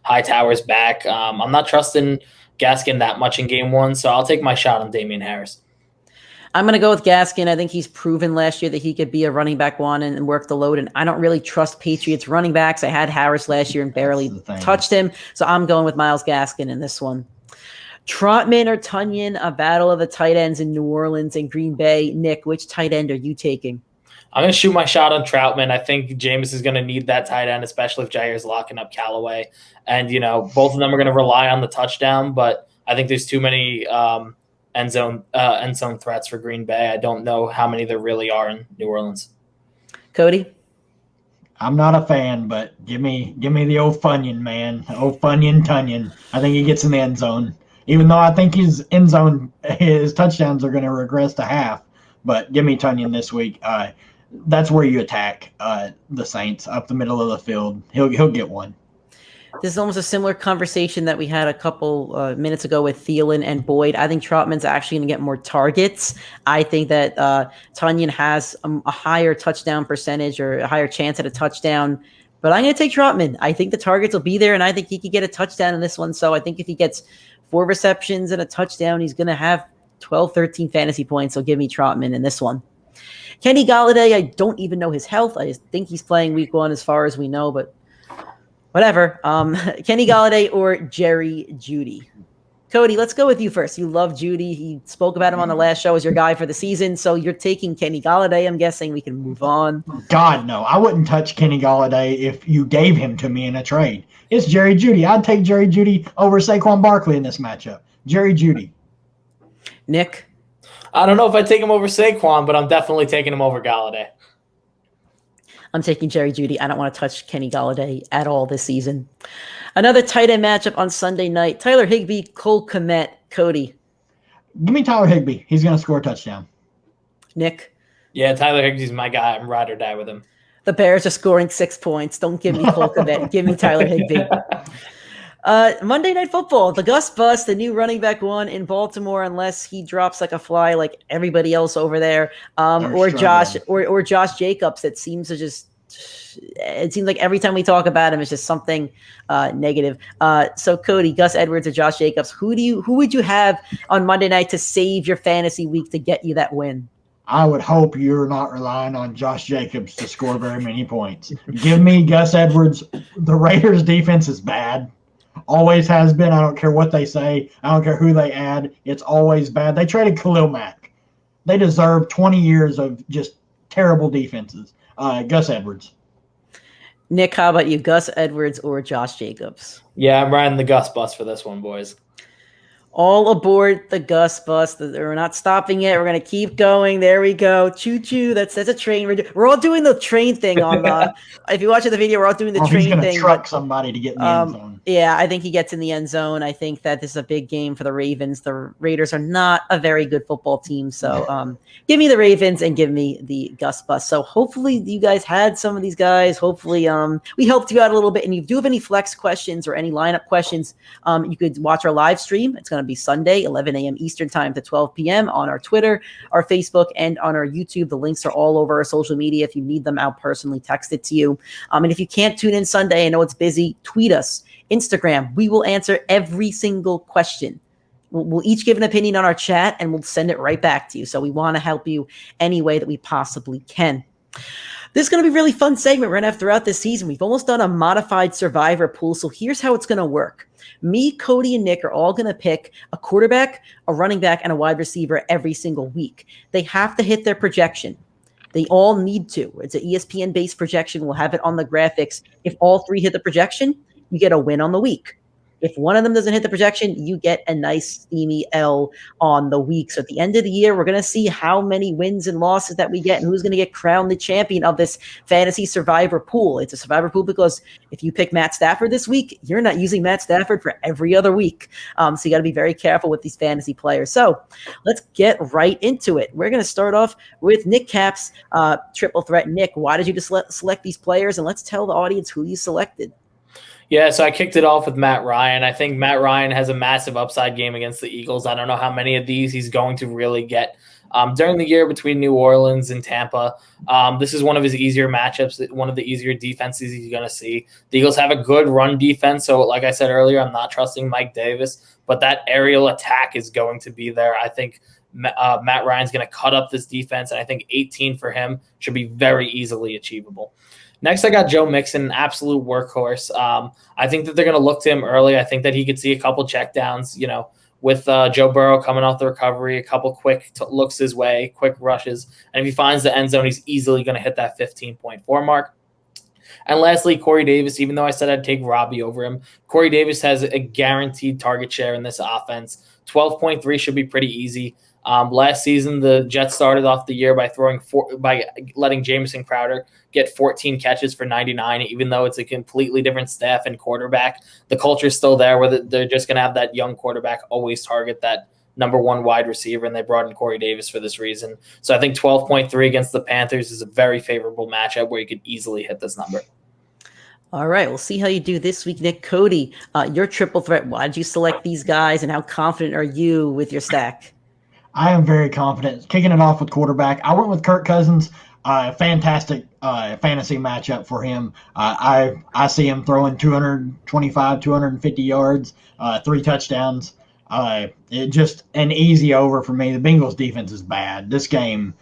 Speaker 4: Hightower's back. I'm not trusting Gaskin that much in game 1, so I'll take my shot on Damian Harris.
Speaker 2: I'm going to go with Gaskin. I think he's proven last year that he could be a running back 1 and work the load, and I don't really trust Patriots running backs. I had Harris last year and barely touched him, so I'm going with Myles Gaskin in this one. Trotman or Tonyan, a battle of the tight ends in New Orleans and Green Bay. Nick, which tight end are you taking?
Speaker 4: I'm going to shoot my shot on Troutman. I think Jameis is going to need that tight end, especially if Jair's locking up Callaway. And, both of them are going to rely on the touchdown, but I think there's too many end zone threats for Green Bay. I don't know how many there really are in New Orleans.
Speaker 2: Cody?
Speaker 3: I'm not a fan, but give me the old Funyun, man. Old Funyun Tunyon. I think he gets in the end zone. Even though I think his touchdowns are going to regress to half. But give me Tunyon this week. That's where you attack the Saints, up the middle of the field. He'll get one.
Speaker 2: This is almost a similar conversation that we had a couple minutes ago with Thielen and Boyd. I think Trotman's actually going to get more targets. I think that Tonyan has a higher touchdown percentage or a higher chance at a touchdown. But I'm going to take Trotman. I think the targets will be there, and I think he could get a touchdown in this one. So I think if he gets 4 receptions and a touchdown, he's going to have 12, 13 fantasy points. So give me Trotman in this one. Kenny Golladay, I don't even know his health. I just think he's playing week 1 as far as we know, but whatever. Kenny Golladay or Jerry Judy? Cody, let's go with you first. You love Judy. He spoke about him on the last show as your guy for the season. So you're taking Kenny Golladay. I'm guessing we can move on.
Speaker 3: God, no. I wouldn't touch Kenny Golladay if you gave him to me in a trade. It's Jerry Judy. I'd take Jerry Judy over Saquon Barkley in this matchup. Jerry Judy.
Speaker 2: Nick?
Speaker 4: I don't know if I take him over Saquon, but I'm definitely taking him over Golladay.
Speaker 2: I'm taking Jerry Judy. I don't want to touch Kenny Golladay at all this season. Another tight end matchup on Sunday night. Tyler Higbee, Cole Kmet. Cody?
Speaker 3: Give me Tyler Higbee. He's going to score a touchdown.
Speaker 2: Nick?
Speaker 4: Yeah, Tyler Higbee's my guy. I'm ride or die with him.
Speaker 2: The Bears are scoring 6 points. Don't give me Cole Kmet. Give me Tyler Higbee. Monday Night Football, the Gus Bus, the new running back 1 in Baltimore, unless he drops like a fly like everybody else over there, or Josh Jacobs. It seems like every time we talk about him, it's just something negative. So Cody, Gus Edwards or Josh Jacobs, who would you have on Monday night to save your fantasy week to get you that win?
Speaker 3: I would hope you're not relying on Josh Jacobs to score very many points. Give me Gus Edwards. The Raiders defense is bad. Always has been. I don't care what they say. I don't care who they add. It's always bad. They traded Khalil Mack. They deserve 20 years of just terrible defenses. Gus Edwards.
Speaker 2: Nick, how about you? Gus Edwards or Josh Jacobs?
Speaker 4: Yeah, I'm riding the Gus bus for this one, boys.
Speaker 2: All aboard the Gus bus. We're not stopping it. We're going to keep going. There we go. Choo-choo. That's a train. We're all doing the train thing on if you watch the video, we're all doing the train thing.
Speaker 3: He's going to truck somebody to get in the end zone.
Speaker 2: Yeah, I think he gets in the end zone. I think that this is a big game for the Ravens. The Raiders are not a very good football team. So give me the Ravens and give me the Gus bus. So hopefully you guys had some of these guys. Hopefully we helped you out a little bit. And if you do have any flex questions or any lineup questions, you could watch our live stream. It's going to be Sunday, 11 a.m. Eastern time to 12 p.m. on our Twitter, our Facebook, and on our YouTube. The links are all over our social media. If you need them, I'll personally text it to you. And if you can't tune in Sunday, I know it's busy, tweet us. Instagram, we will answer every single question. We'll each give an opinion on our chat and we'll send it right back to you. So we want to help you any way that we possibly can. This is going to be a really fun segment we're going to have throughout this season. We've almost done a modified survivor pool, so here's how it's going to work. Me, Cody, and Nick are all going to pick a quarterback, a running back, and a wide receiver every single week. They have to hit their projection. They all need to. It's an ESPN-based projection. We'll have it on the graphics. If all three hit the projection, you get a win on the week. If one of them doesn't hit the projection, you get a nice steamy L on the week. So at the end of the year, we're going to see how many wins and losses that we get and who's going to get crowned the champion of this fantasy survivor pool. It's a survivor pool because if you pick Matt Stafford this week, you're not using Matt Stafford for every other week. So you got to be very careful with these fantasy players. So let's get right into it. We're going to start off with Nick Cap's triple threat. Nick, why did you just select these players? And let's tell the audience who you selected.
Speaker 4: Yeah, so I kicked it off with Matt Ryan. I think Matt Ryan has a massive upside game against the Eagles. I don't know how many of these he's going to really get during the year between New Orleans and Tampa. This is one of his easier matchups, one of the easier defenses he's going to see. The Eagles have a good run defense, so like I said earlier, I'm not trusting Mike Davis, but that aerial attack is going to be there. I think Matt Ryan's going to cut up this defense, and I think 18 for him should be very easily achievable. Next, I got Joe Mixon, an absolute workhorse. I think that they're going to look to him early. I think that he could see a couple checkdowns, with Joe Burrow coming off the recovery, a couple quick looks his way, quick rushes. And if he finds the end zone, he's easily going to hit that 15.4 mark. And lastly, Corey Davis, even though I said I'd take Robbie over him, Corey Davis has a guaranteed target share in this offense. 12.3 should be pretty easy. Last season, the Jets started off the year by letting Jamison Crowder get 14 catches for 99, even though it's a completely different staff and quarterback. The culture is still there where they're just going to have that young quarterback always target that number one wide receiver, and they brought in Corey Davis for this reason. So I think 12.3 against the Panthers is a very favorable matchup where you could easily hit this number.
Speaker 2: All right, we'll see how you do this week, Nick. Cody, your triple threat, why did you select these guys, and how confident are you with your stack?
Speaker 3: I am very confident. Kicking it off with quarterback, I went with Kirk Cousins. Fantastic fantasy matchup for him. I see him throwing 225, 250 yards, 3 touchdowns. It just an easy over for me. The Bengals defense is bad. This game,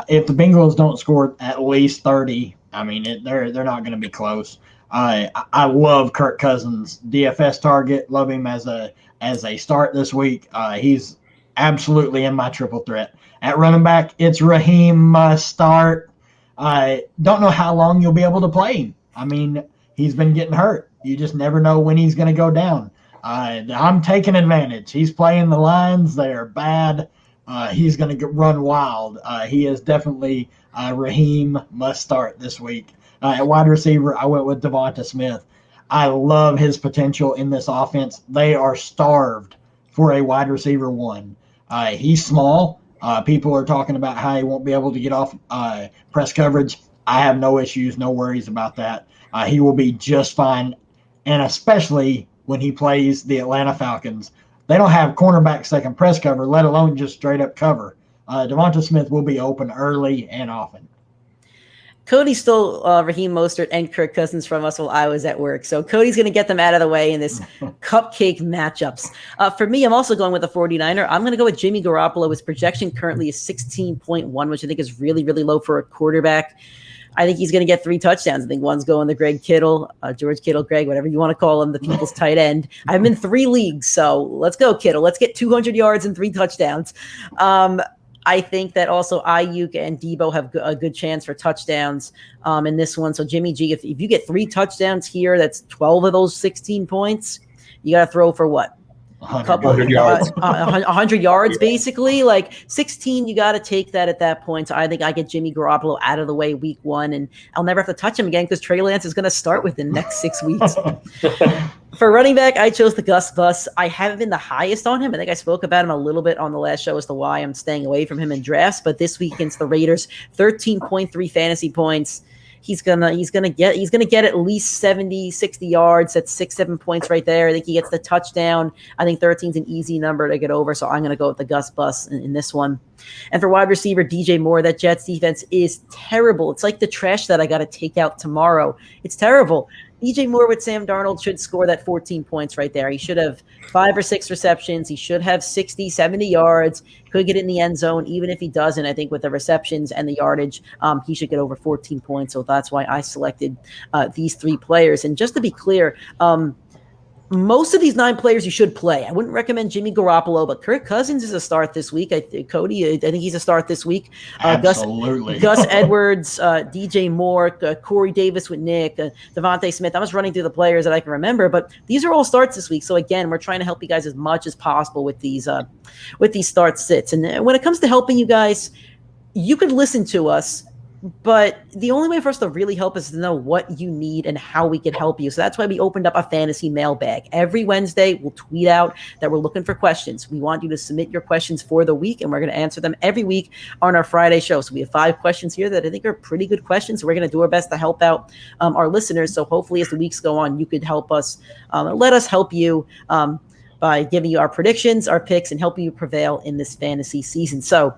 Speaker 3: if the Bengals don't score at least 30, they're not going to be close. I love Kirk Cousins, DFS target. Love him as a start this week. He's absolutely in my triple threat. At running back, it's Raheem must start. I don't know how long you'll be able to play him. He's been getting hurt. You just never know when he's going to go down. I'm taking advantage. He's playing the Lions. They are bad. He's going to run wild. He is definitely Raheem must start this week. At wide receiver, I went with Devonta Smith. I love his potential in this offense. They are starved for a wide receiver one. He's small. People are talking about how he won't be able to get off press coverage. I have no issues, no worries about that. He will be just fine, and especially when he plays the Atlanta Falcons. They don't have cornerbacks that can press cover, let alone just straight up cover. Devonta Smith will be open early and often.
Speaker 2: Cody stole Raheem Mostert and Kirk Cousins from us while I was at work. So Cody's going to get them out of the way in this cupcake matchups. For me, I'm also going with a 49er. I'm going to go with Jimmy Garoppolo. His projection currently is 16.1, which I think is really, really low for a quarterback. I think he's going to get 3 touchdowns. I think one's going to George Kittle, Greg, whatever you want to call him, the people's tight end. I'm in 3 leagues, so let's go, Kittle. Let's get 200 yards and 3 touchdowns. I think that also Ayuk and Debo have a good chance for touchdowns in this one. So Jimmy G, if you get 3 touchdowns here, that's 12 of those 16 points. You got to throw for what?
Speaker 3: 100
Speaker 4: yards.
Speaker 2: 100 yards, basically. Like 16, you got to take that at that point. So I think I get Jimmy Garoppolo out of the way week 1, and I'll never have to touch him again because Trey Lance is going to start within the next 6 weeks. For running back, I chose the Gus Bus. I haven't been the highest on him. I think I spoke about him a little bit on the last show as to why I'm staying away from him in drafts. But this week against the Raiders, 13.3 fantasy points. He's gonna get at least 70, 60 yards. That's 6-7 points right there. I think he gets the touchdown. I think 13 is an easy number to get over, so I'm gonna go with the Gus Bus in this one. And for wide receiver, DJ Moore, that Jets defense is terrible. It's like the trash that I got to take out tomorrow. It's terrible. DJ Moore with Sam Darnold should score that 14 points right there. He should have 5 or 6 receptions. He should have 60, 70 yards. Could get in the end zone. Even if he doesn't, I think with the receptions and the yardage, he should get over 14 points. So that's why I selected these 3 players. And just to be clear, most of these 9 players you should play. I wouldn't recommend Jimmy Garoppolo, but Kirk Cousins is a start this week. Cody, I think he's a start this week.
Speaker 3: Absolutely.
Speaker 2: Gus Edwards, DJ Moore, Corey Davis with Nick, Devontae Smith. I'm just running through the players that I can remember, but these are all starts this week. So again, we're trying to help you guys as much as possible with these start sits. And when it comes to helping you guys, you could listen to us, but the only way for us to really help is to know what you need and how we can help you. So that's why we opened up a fantasy mailbag. Every Wednesday, we'll tweet out that we're looking for questions. We want you to submit your questions for the week, and we're going to answer them every week on our Friday show. So we have 5 questions here that I think are pretty good questions. So we're going to do our best to help out our listeners. So hopefully as the weeks go on, you could help us, let us help you by giving you our predictions, our picks, and helping you prevail in this fantasy season. So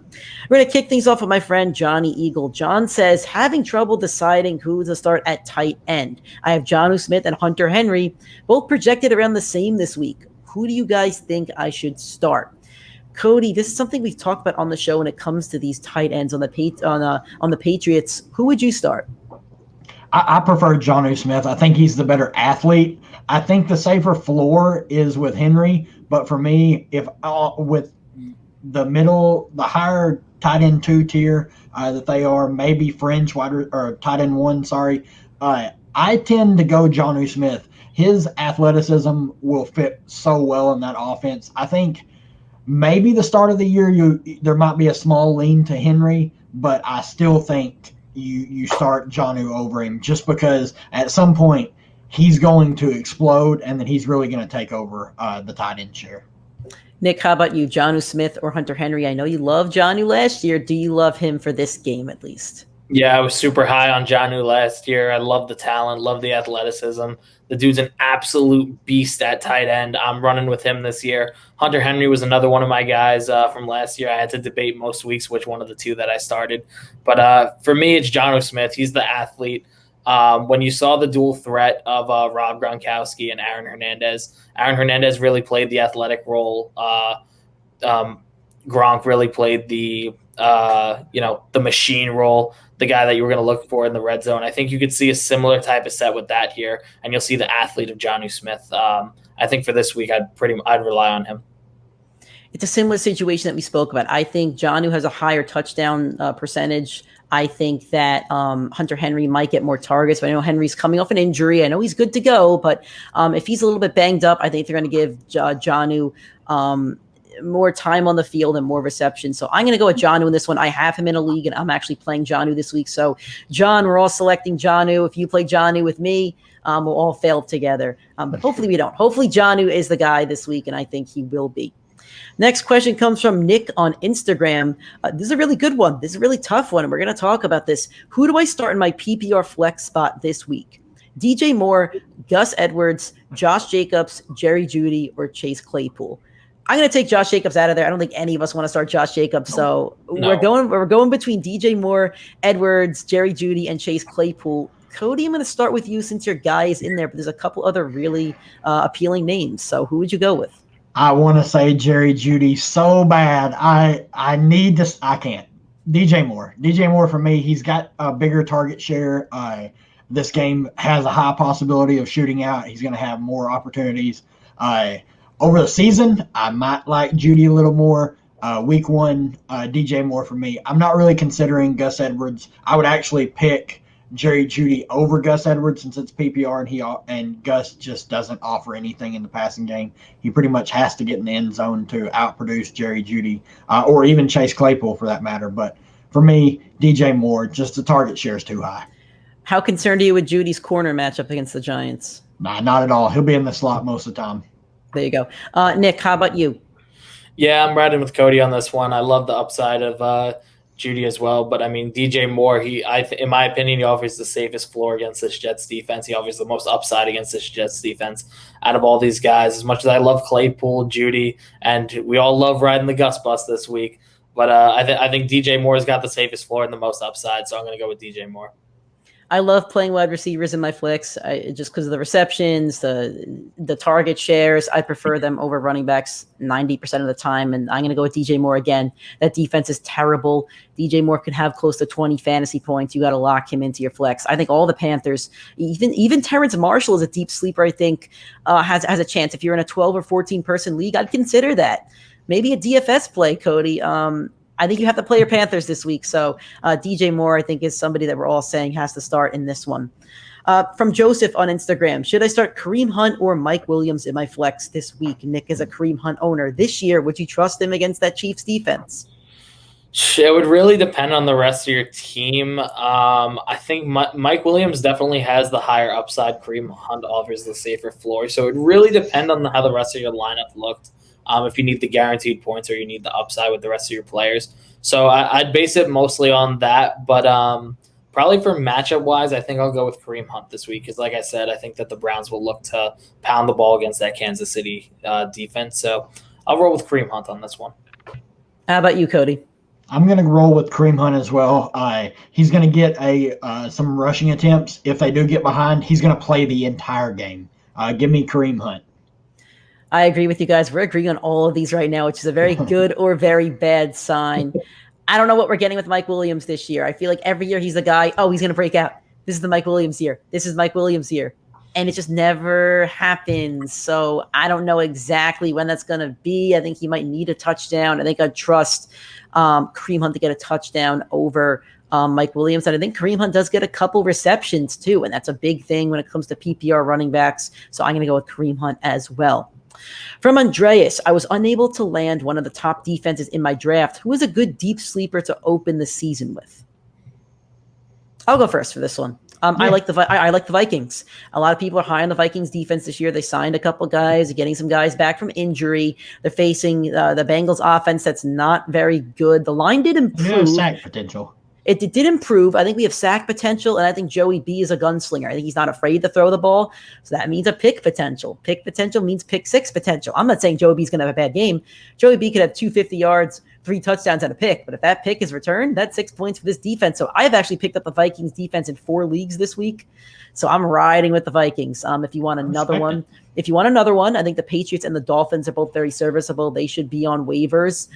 Speaker 2: we're going to kick things off with my friend Johnny Eagle. John says, having trouble deciding who to start at tight end. I have Jonnu Smith and Hunter Henry, both projected around the same this week. Who do you guys think I should start? Cody, this is something we've talked about on the show when it comes to these tight ends on the Patriots. Who would you start?
Speaker 3: I prefer Jonnu Smith. I think he's the better athlete. I think the safer floor is with Henry, but for me, if with the higher tight end 2 tier that they are, maybe fringe or tight end 1, I tend to go Jonnu Smith. His athleticism will fit so well in that offense. I think maybe the start of the year there might be a small lean to Henry, but I still think you start Jonnu over him just because at some point he's going to explode and then he's really going to take over the tight end share.
Speaker 2: Nick, how about you, Jonnu Smith or Hunter Henry? I know you loved Jonnu last year. Do you love him for this game at least?
Speaker 4: Yeah, I was super high on Jonnu last year. I love the talent, love the athleticism. The dude's an absolute beast at tight end. I'm running with him this year. Hunter Henry was another one of my guys from last year. I had to debate most weeks which one of the 2 that I started. But for me, it's Jonnu Smith. He's the athlete. When you saw the dual threat of Rob Gronkowski and Aaron Hernandez really played the athletic role. Gronk really played the machine role, the guy that you were going to look for in the red zone. I think you could see a similar type of set with that here, and you'll see the athlete of Jonnu Smith. I think for this week, I'd rely on him.
Speaker 2: It's a similar situation that we spoke about. I think Jonnu has a higher touchdown percentage. I think that Hunter Henry might get more targets, but I know Henry's coming off an injury. I know he's good to go, but if he's a little bit banged up, I think they're going to give Jonnu more time on the field and more reception. So I'm going to go with Jonnu in this one. I have him in a league, and I'm actually playing Jonnu this week. So, John, we're all selecting Jonnu. If you play Jonnu with me, we'll all fail together. But hopefully we don't. Hopefully Jonnu is the guy this week, and I think he will be. Next question comes from Nick on Instagram. This is a really good one. This is a really tough one, and we're going to talk about this. Who do I start in my PPR flex spot this week? DJ Moore, Gus Edwards, Josh Jacobs, Jerry Judy, or Chase Claypool? I'm going to take Josh Jacobs out of there. I don't think any of us want to start Josh Jacobs. So we're going between DJ Moore, Edwards, Jerry Judy, and Chase Claypool. Cody, I'm going to start with you since your guy is in there, but there's a couple other really appealing names. So who would you go with?
Speaker 3: I want to say Jerry Judy so bad. I need this. I can't. DJ Moore for me. He's got a bigger target share. This game has a high possibility of shooting out. He's going to have more opportunities. Over the season, I might like Judy a little more. Week 1, DJ Moore for me. I'm not really considering Gus Edwards. I would actually pick Jerry Judy over Gus Edwards since it's PPR, and Gus just doesn't offer anything in the passing game. He pretty much has to get in the end zone to outproduce Jerry Judy or even Chase Claypool for that matter. But for me, DJ Moore, just the target share is too high.
Speaker 2: How concerned are you with Judy's corner matchup against the Giants?
Speaker 3: Nah, not at all. He'll be in the slot most of the time.
Speaker 2: There you go. Nick, how about you?
Speaker 4: Yeah, I'm riding with Cody on this one. I love the upside of Judy as well. But, I mean, DJ Moore, in my opinion, he offers the safest floor against this Jets defense. He offers the most upside against this Jets defense out of all these guys. As much as I love Claypool, Judy, and we all love riding the Gus bus this week. But I think DJ Moore's got the safest floor and the most upside, so I'm going to go with DJ Moore.
Speaker 2: I love playing wide receivers in my flex just because of the receptions, the target shares. I prefer them over running backs 90% of the time, and I'm going to go with DJ Moore again. That defense is terrible. DJ Moore could have close to 20 fantasy points. You got to lock him into your flex. I think all the Panthers, even Terrence Marshall is a deep sleeper, I think, has a chance. If you're in a 12 or 14-person league, I'd consider that. Maybe a DFS play, Cody. I think you have to play your Panthers this week. So DJ Moore, I think, is somebody that we're all saying has to start in this one. From Joseph on Instagram, should I start Kareem Hunt or Mike Williams in my flex this week? Nick is a Kareem Hunt owner. This year, would you trust him against that Chiefs defense?
Speaker 4: It would really depend on the rest of your team. I think Mike Williams definitely has the higher upside. Kareem Hunt offers the safer floor. So it would really depend on how the rest of your lineup looked. If you need the guaranteed points or you need the upside with the rest of your players. So I'd base it mostly on that. But probably for matchup-wise, I think I'll go with Kareem Hunt this week because, like I said, I think that the Browns will look to pound the ball against that Kansas City defense. So I'll roll with Kareem Hunt on this one.
Speaker 2: How about you, Cody?
Speaker 3: I'm going to roll with Kareem Hunt as well. He's going to get some rushing attempts. If they do get behind, he's going to play the entire game. Give me Kareem Hunt.
Speaker 2: I agree with you guys. We're agreeing on all of these right now, which is a very good or very bad sign. I don't know what we're getting with Mike Williams this year. I feel like every year he's the guy, he's going to break out. This is the Mike Williams year. This is Mike Williams year. And it just never happens. So I don't know exactly when that's going to be. I think he might need a touchdown. I think I'd trust Kareem Hunt to get a touchdown over Mike Williams. And I think Kareem Hunt does get a couple receptions too. And that's a big thing when it comes to PPR running backs. So I'm going to go with Kareem Hunt as well. From Andreas, I was unable to land one of the top defenses in my draft. Who is a good deep sleeper to open the season with? I'll go first for this one. I like the Vikings. A lot of people are high on the Vikings defense this year. They signed a couple guys, getting some guys back from injury. They're facing the Bengals offense that's not very good. The line did improve.
Speaker 3: Sack potential.
Speaker 2: It did improve. I think we have sack potential, and I think Joey B is a gunslinger. I think he's not afraid to throw the ball, so that means a pick potential. Pick potential means pick six potential. I'm not saying Joey B is going to have a bad game. Joey B could have 250 yards, 3 touchdowns, and a pick, but if that pick is returned, that's 6 points for this defense. So I've actually picked up the Vikings defense in 4 leagues this week, so I'm riding with the Vikings. If you want another one, I think the Patriots and the Dolphins are both very serviceable. They should be on waivers.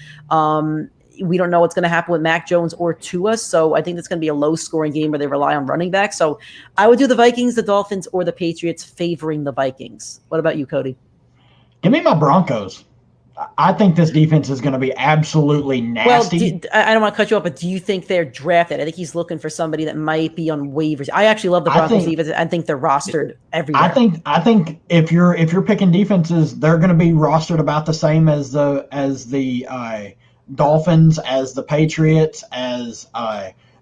Speaker 2: We don't know what's going to happen with Mac Jones or Tua, so I think it's going to be a low-scoring game where they rely on running back. So I would do the Vikings, the Dolphins, or the Patriots favoring the Vikings. What about you, Cody?
Speaker 3: Give me my Broncos. I think this defense is going to be absolutely nasty.
Speaker 2: Well, I don't want to cut you off, but do you think they're drafted? I think he's looking for somebody that might be on waivers. I actually love the Broncos defense. I think they're rostered everywhere.
Speaker 3: I think if you're picking defenses, they're going to be rostered about the same as the Dolphins, as the Patriots, as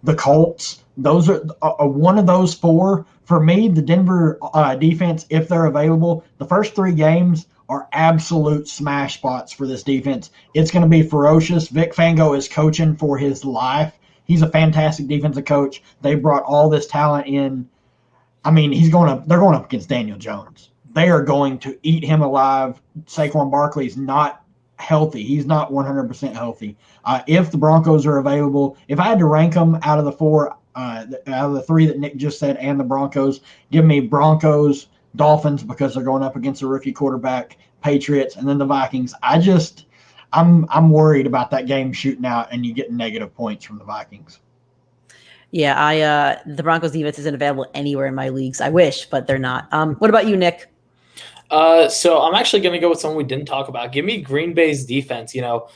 Speaker 3: the Colts. Those are one of those 4. For me, the Denver defense, if they're available, the first 3 games are absolute smash spots for this defense. It's going to be ferocious. Vic Fangio is coaching for his life. He's a fantastic defensive coach. They brought all this talent in. I mean, they're going up against Daniel Jones. They are going to eat him alive. Saquon Barkley's not healthy. He's not 100% healthy. If the Broncos are available, if I had to rank them out of the 4, out of the 3 that Nick just said and the Broncos, give me Broncos, Dolphins because they're going up against a rookie quarterback, Patriots, and then the Vikings. I'm worried about that game shooting out and you getting negative points from the Vikings.
Speaker 2: Yeah, the Broncos defense isn't available anywhere in my leagues. I wish, but they're not. What about you, Nick?
Speaker 4: So I'm actually going to go with someone we didn't talk about. Give me Green Bay's defense. You know,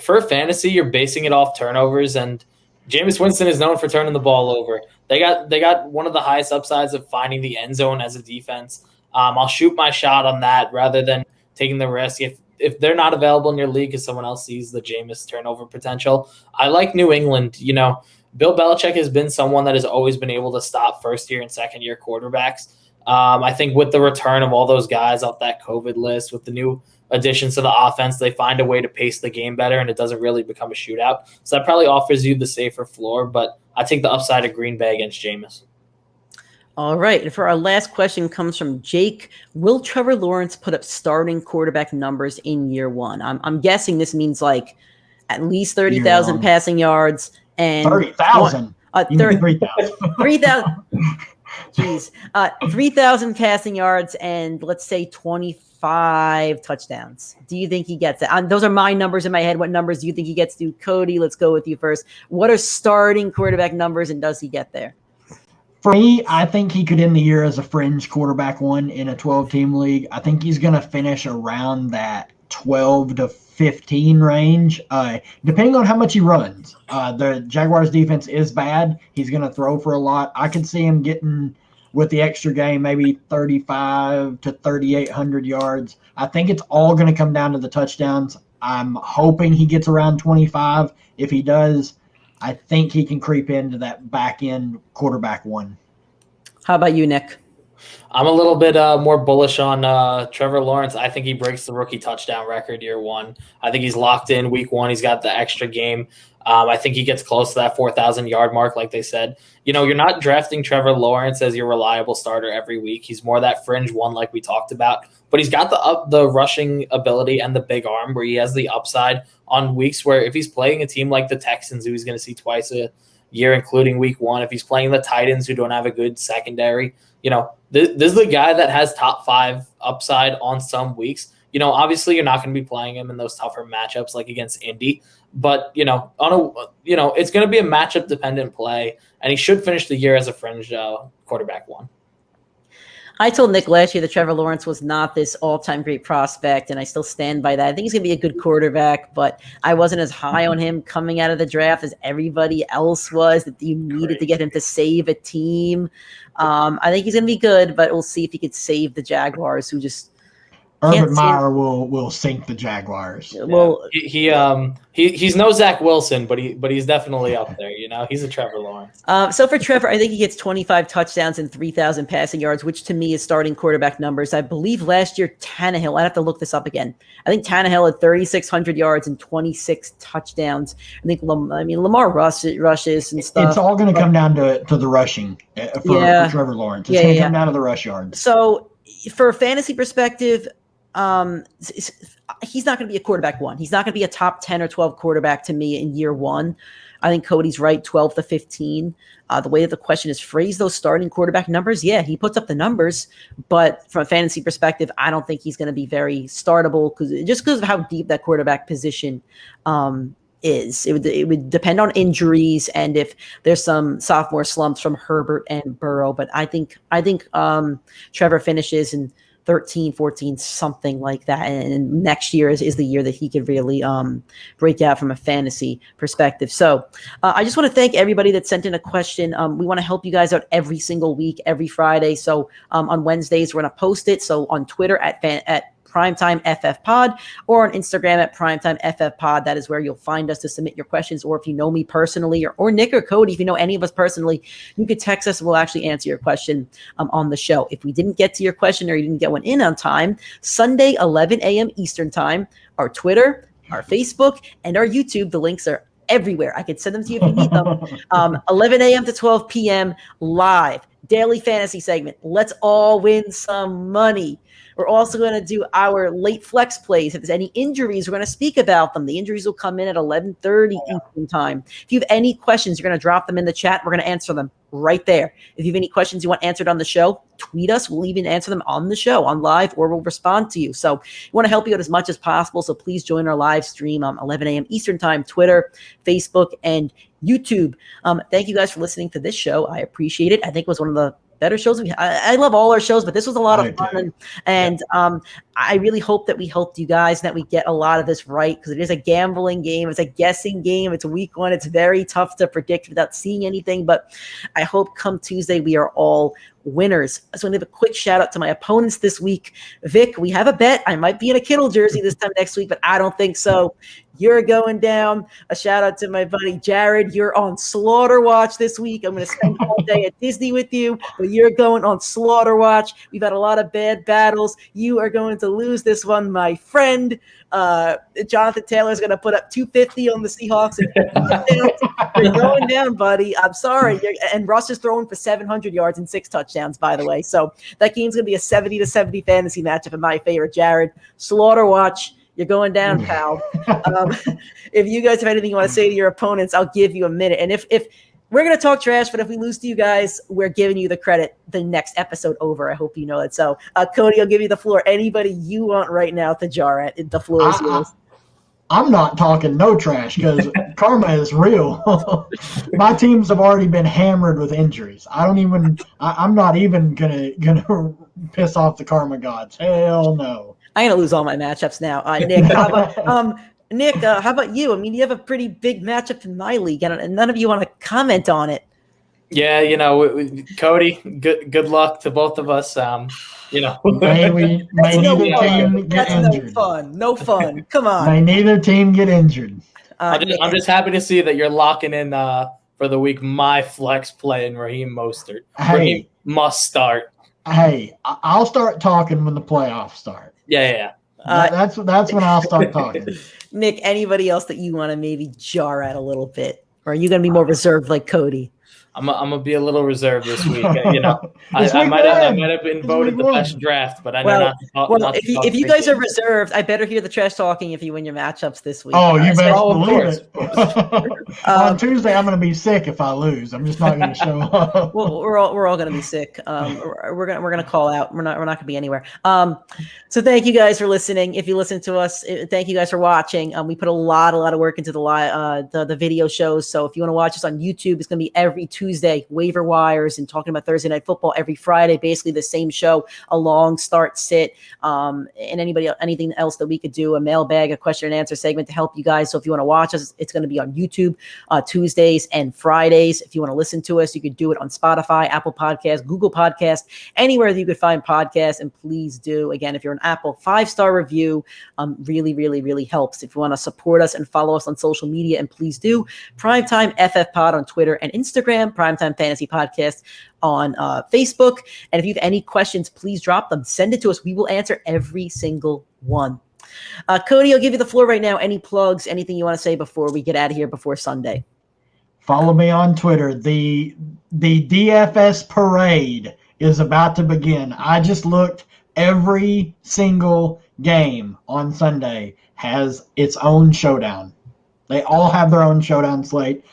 Speaker 4: for fantasy, you're basing it off turnovers, and Jameis Winston is known for turning the ball over. They got one of the highest upsides of finding the end zone as a defense. I'll shoot my shot on that rather than taking the risk. If they're not available in your league because someone else sees the Jameis turnover potential, I like New England. You know, Bill Belichick has been someone that has always been able to stop first-year and second-year quarterbacks. I think with the return of all those guys off that COVID list, with the new additions to the offense, they find a way to pace the game better, and it doesn't really become a shootout. So that probably offers you the safer floor, but I take the upside of Green Bay against Jameis.
Speaker 2: All right. And for our last question comes from Jake. Will Trevor Lawrence put up starting quarterback numbers in year 1? I'm guessing this means like at least 30,000 passing yards and
Speaker 3: 30,000. You can get 3,000.
Speaker 2: 3,000. Jeez. 3,000 passing yards and let's say 25 touchdowns. Do you think he gets it? Those are my numbers in my head. What numbers do you think he gets to? Cody, let's go with you first. What are starting quarterback numbers and does he get there?
Speaker 3: For me, I think he could end the year as a fringe quarterback one in a 12-team league. I think he's going to finish around that 12 to 15 range, depending on how much he runs. The Jaguars defense is bad. He's going to throw for a lot. I could see him getting, with the extra game, maybe 3,500 to 3,800 yards. I think it's all going to come down to the touchdowns. I'm hoping he gets around 25. If he does, I think he can creep into that back-end quarterback one.
Speaker 2: How about you, Nick?
Speaker 4: I'm a little bit more bullish on Trevor Lawrence. I think he breaks the rookie touchdown record year one. I think he's locked in week one. He's got the extra game. I think he gets close to that 4,000-yard mark, like they said. You know, you're not drafting Trevor Lawrence as your reliable starter every week. He's more that fringe one like we talked about. But he's got the rushing ability and the big arm where he has the upside on weeks where if he's playing a team like the Texans, who he's going to see twice a year, including week one, if he's playing the Titans, who don't have a good secondary, you know, this is the guy that has top 5 upside on some weeks. You know, obviously you're not going to be playing him in those tougher matchups like against Indy, but it's going to be a matchup dependent play, and he should finish the year as a fringe quarterback one.
Speaker 2: I told Nick last year that Trevor Lawrence was not this all-time great prospect, and I still stand by that. I think he's going to be a good quarterback, but I wasn't as high on him coming out of the draft as everybody else was, that you needed to get him to save a team. I think he's going to be good, but we'll see if he could save the Jaguars, who just
Speaker 3: Urban Meyer will sink the Jaguars.
Speaker 4: Yeah. Well, he's no Zach Wilson, but he's definitely up there. You know, he's a Trevor Lawrence.
Speaker 2: So for Trevor, I think he gets 25 touchdowns and 3,000 passing yards, which to me is starting quarterback numbers. I believe last year Tannehill, I have to look this up again. I think Tannehill had 3,600 yards and 26 touchdowns. I think Lamar rushes and stuff.
Speaker 3: It's all going to come down to the rushing for Trevor Lawrence. It's going to come down to the rush yards.
Speaker 2: So for a fantasy perspective, he's not going to be a quarterback one. He's not going to be a top 10 or 12 quarterback to me in year one. I think Cody's right, 12 to 15. The way that the question is phrased, those starting quarterback numbers, yeah, he puts up the numbers, but from a fantasy perspective, I don't think he's going to be very startable because of how deep that quarterback position is. It would depend on injuries and if there's some sophomore slumps from Herbert and Burrow, but I think Trevor finishes in 13, 14, something like that. And next year is the year that he could really break out from a fantasy perspective. So I just want to thank everybody that sent in a question. We want to help you guys out every single week, every Friday. So on Wednesdays, we're going to post it. So on Twitter at PrimeTimeFFPod or on Instagram at PrimeTimeFFPod. That is where you'll find us to submit your questions. Or if you know me personally or Nick or Cody, if you know any of us personally, you could text us and we'll actually answer your question on the show. If we didn't get to your question or you didn't get one in on time, Sunday, 11 a.m. Eastern time, our Twitter, our Facebook, and our YouTube, the links are everywhere. I could send them to you if you need them. 11 a.m. to 12 p.m. live, daily fantasy segment. Let's all win some money. We're also going to do our late flex plays. If there's any injuries, we're going to speak about them. The injuries will come in at 11:30 Eastern time. If you have any questions, you're going to drop them in the chat. We're going to answer them right there. If you have any questions you want answered on the show, tweet us. We'll even answer them on the show, on live, or we'll respond to you. So we want to help you out as much as possible. So please join our live stream 11 a.m. Eastern time, Twitter, Facebook, and YouTube. Thank you guys for listening to this show. I appreciate it. I think it was one of the better shows. I love all our shows, but this was a lot of fun. And I really hope that we helped you guys and that we get a lot of this right, because it is a gambling game. It's a guessing game. It's week one. It's very tough to predict without seeing anything, but I hope come Tuesday we are all winners. I just want to give a quick shout out to my opponents this week. Vic, we have a bet. I might be in a Kittle jersey this time next week, but I don't think so. You're going down. A shout out to my buddy Jared. You're on Slaughter Watch this week. I'm going to spend all day at Disney with you, but you're going on Slaughter Watch. We've had a lot of bad battles. You are going to lose this one, my friend. Jonathan Taylor is going to put up 250 on the Seahawks. You're going down, buddy. I'm sorry. And Russ is throwing for 700 yards and 6 touchdowns, by the way. So that game's going to be a 70-70 fantasy matchup in my favor. Jared, Slaughter Watch. You're going down, pal. If you guys have anything you want to say to your opponents, I'll give you a minute. And if We're going to talk trash, but if we lose to you guys, we're giving you the credit the next episode over. I hope you know that. So, Cody, I'll give you the floor. Anybody you want right now to jar at, the floor is yours.
Speaker 3: I'm not talking no trash because karma is real. My teams have already been hammered with injuries. I'm not even gonna piss off the karma gods. Hell no.
Speaker 2: I'm going to lose all my matchups now. Nick, how about you? I mean, you have a pretty big matchup in my league, and none of you want to comment on it.
Speaker 4: Yeah, Cody, good luck to both of us.
Speaker 3: May neither team get injured.
Speaker 2: No fun. Come on.
Speaker 3: May neither team get injured.
Speaker 4: I'm just happy to see that you're locking in for the week my flex play in Raheem Mostert.
Speaker 3: Hey,
Speaker 4: Raheem must start.
Speaker 3: Hey, I'll start talking when the playoffs start.
Speaker 4: Yeah.
Speaker 3: That's when I'll start talking.
Speaker 2: Nick, anybody else that you want to maybe jar at a little bit? Or are you going to be more reserved like Cody?
Speaker 4: I'm gonna be a little reserved this week. I might have been voted the best draft, but I know not.
Speaker 2: If you guys are reserved, I better hear the trash talking if you win your matchups this week.
Speaker 3: Oh, you better believe it. On Tuesday, I'm gonna be sick if I lose. I'm just not gonna show up.
Speaker 2: Well, we're all gonna be sick. We're gonna call out. We're not gonna be anywhere. So thank you guys for listening. If you listen to us, thank you guys for watching. We put a lot of work into the video shows. So if you want to watch us on YouTube, it's gonna be every Tuesday, waiver wires and talking about Thursday Night Football every Friday, basically the same show, a long start sit, and anything else that we could do, a mailbag, a question and answer segment to help you guys. So if you want to watch us, it's going to be on YouTube Tuesdays and Fridays. If you want to listen to us, you could do it on Spotify, Apple Podcasts, Google Podcasts, anywhere that you could find podcasts. And please do, again, if you're an Apple, 5-star review really, really, really helps. If you want to support us and follow us on social media, and please do, PrimeTimeFFPod on Twitter and Instagram, Primetime Fantasy Podcast on Facebook. And if you have any questions, please drop them. Send it to us. We will answer every single one. Cody, I'll give you the floor right now. Any plugs, anything you want to say before we get out of here before Sunday?
Speaker 3: Follow me on Twitter. The DFS parade is about to begin. I just looked. Every single game on Sunday has its own showdown. They all have their own showdown slate.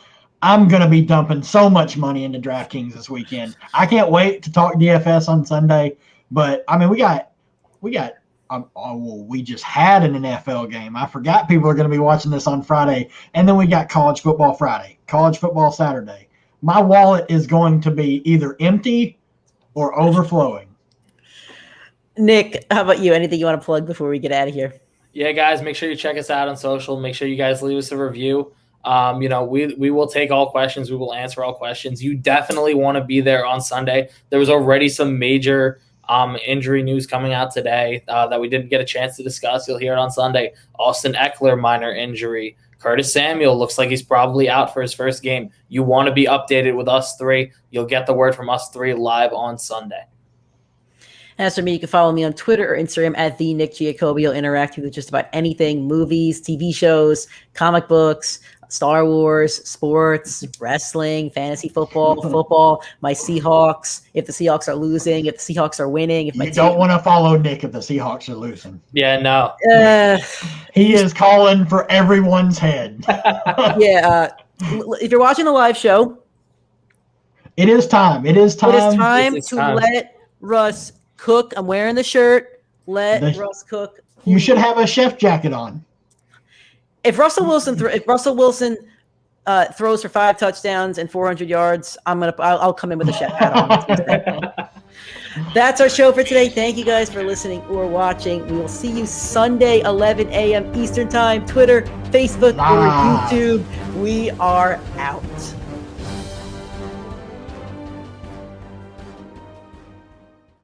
Speaker 3: I'm going to be dumping so much money into DraftKings this weekend. I can't wait to talk DFS on Sunday. But, I mean, we just had an NFL game. I forgot people are going to be watching this on Friday. And then we got college football Friday, college football Saturday. My wallet is going to be either empty or overflowing.
Speaker 2: Nick, how about you? Anything you want to plug before we get out of here?
Speaker 4: Yeah, guys, make sure you check us out on social. Make sure you guys leave us a review. We will take all questions. We will answer all questions. You definitely want to be there on Sunday. There was already some major injury news coming out today that we didn't get a chance to discuss. You'll hear it on Sunday. Austin Eckler, minor injury. Curtis Samuel looks like he's probably out for his first game. You want to be updated with us three. You'll get the word from us three live on Sunday.
Speaker 2: As for me, you can follow me on Twitter or Instagram at the Nick Giacobbe. You'll interact with just about anything: movies, TV shows, comic books, Star Wars, sports, wrestling, fantasy football, my Seahawks, if the Seahawks are losing, if the Seahawks are winning. If
Speaker 3: you don't want to follow Nick if the Seahawks are losing.
Speaker 4: Yeah, no.
Speaker 3: He is calling for everyone's head.
Speaker 2: If you're watching the live show,
Speaker 3: it is time. It is time
Speaker 2: to let Russ cook. I'm wearing the shirt. Let Russ cook.
Speaker 3: You should have a chef jacket on.
Speaker 2: If Russell Wilson throws for 5 touchdowns and 400 yards, I'll come in with a chef hat on. That's our show for today. Thank you guys for listening or watching. We will see you Sunday, 11 a.m. Eastern Time, Twitter, Facebook, or YouTube. We are out.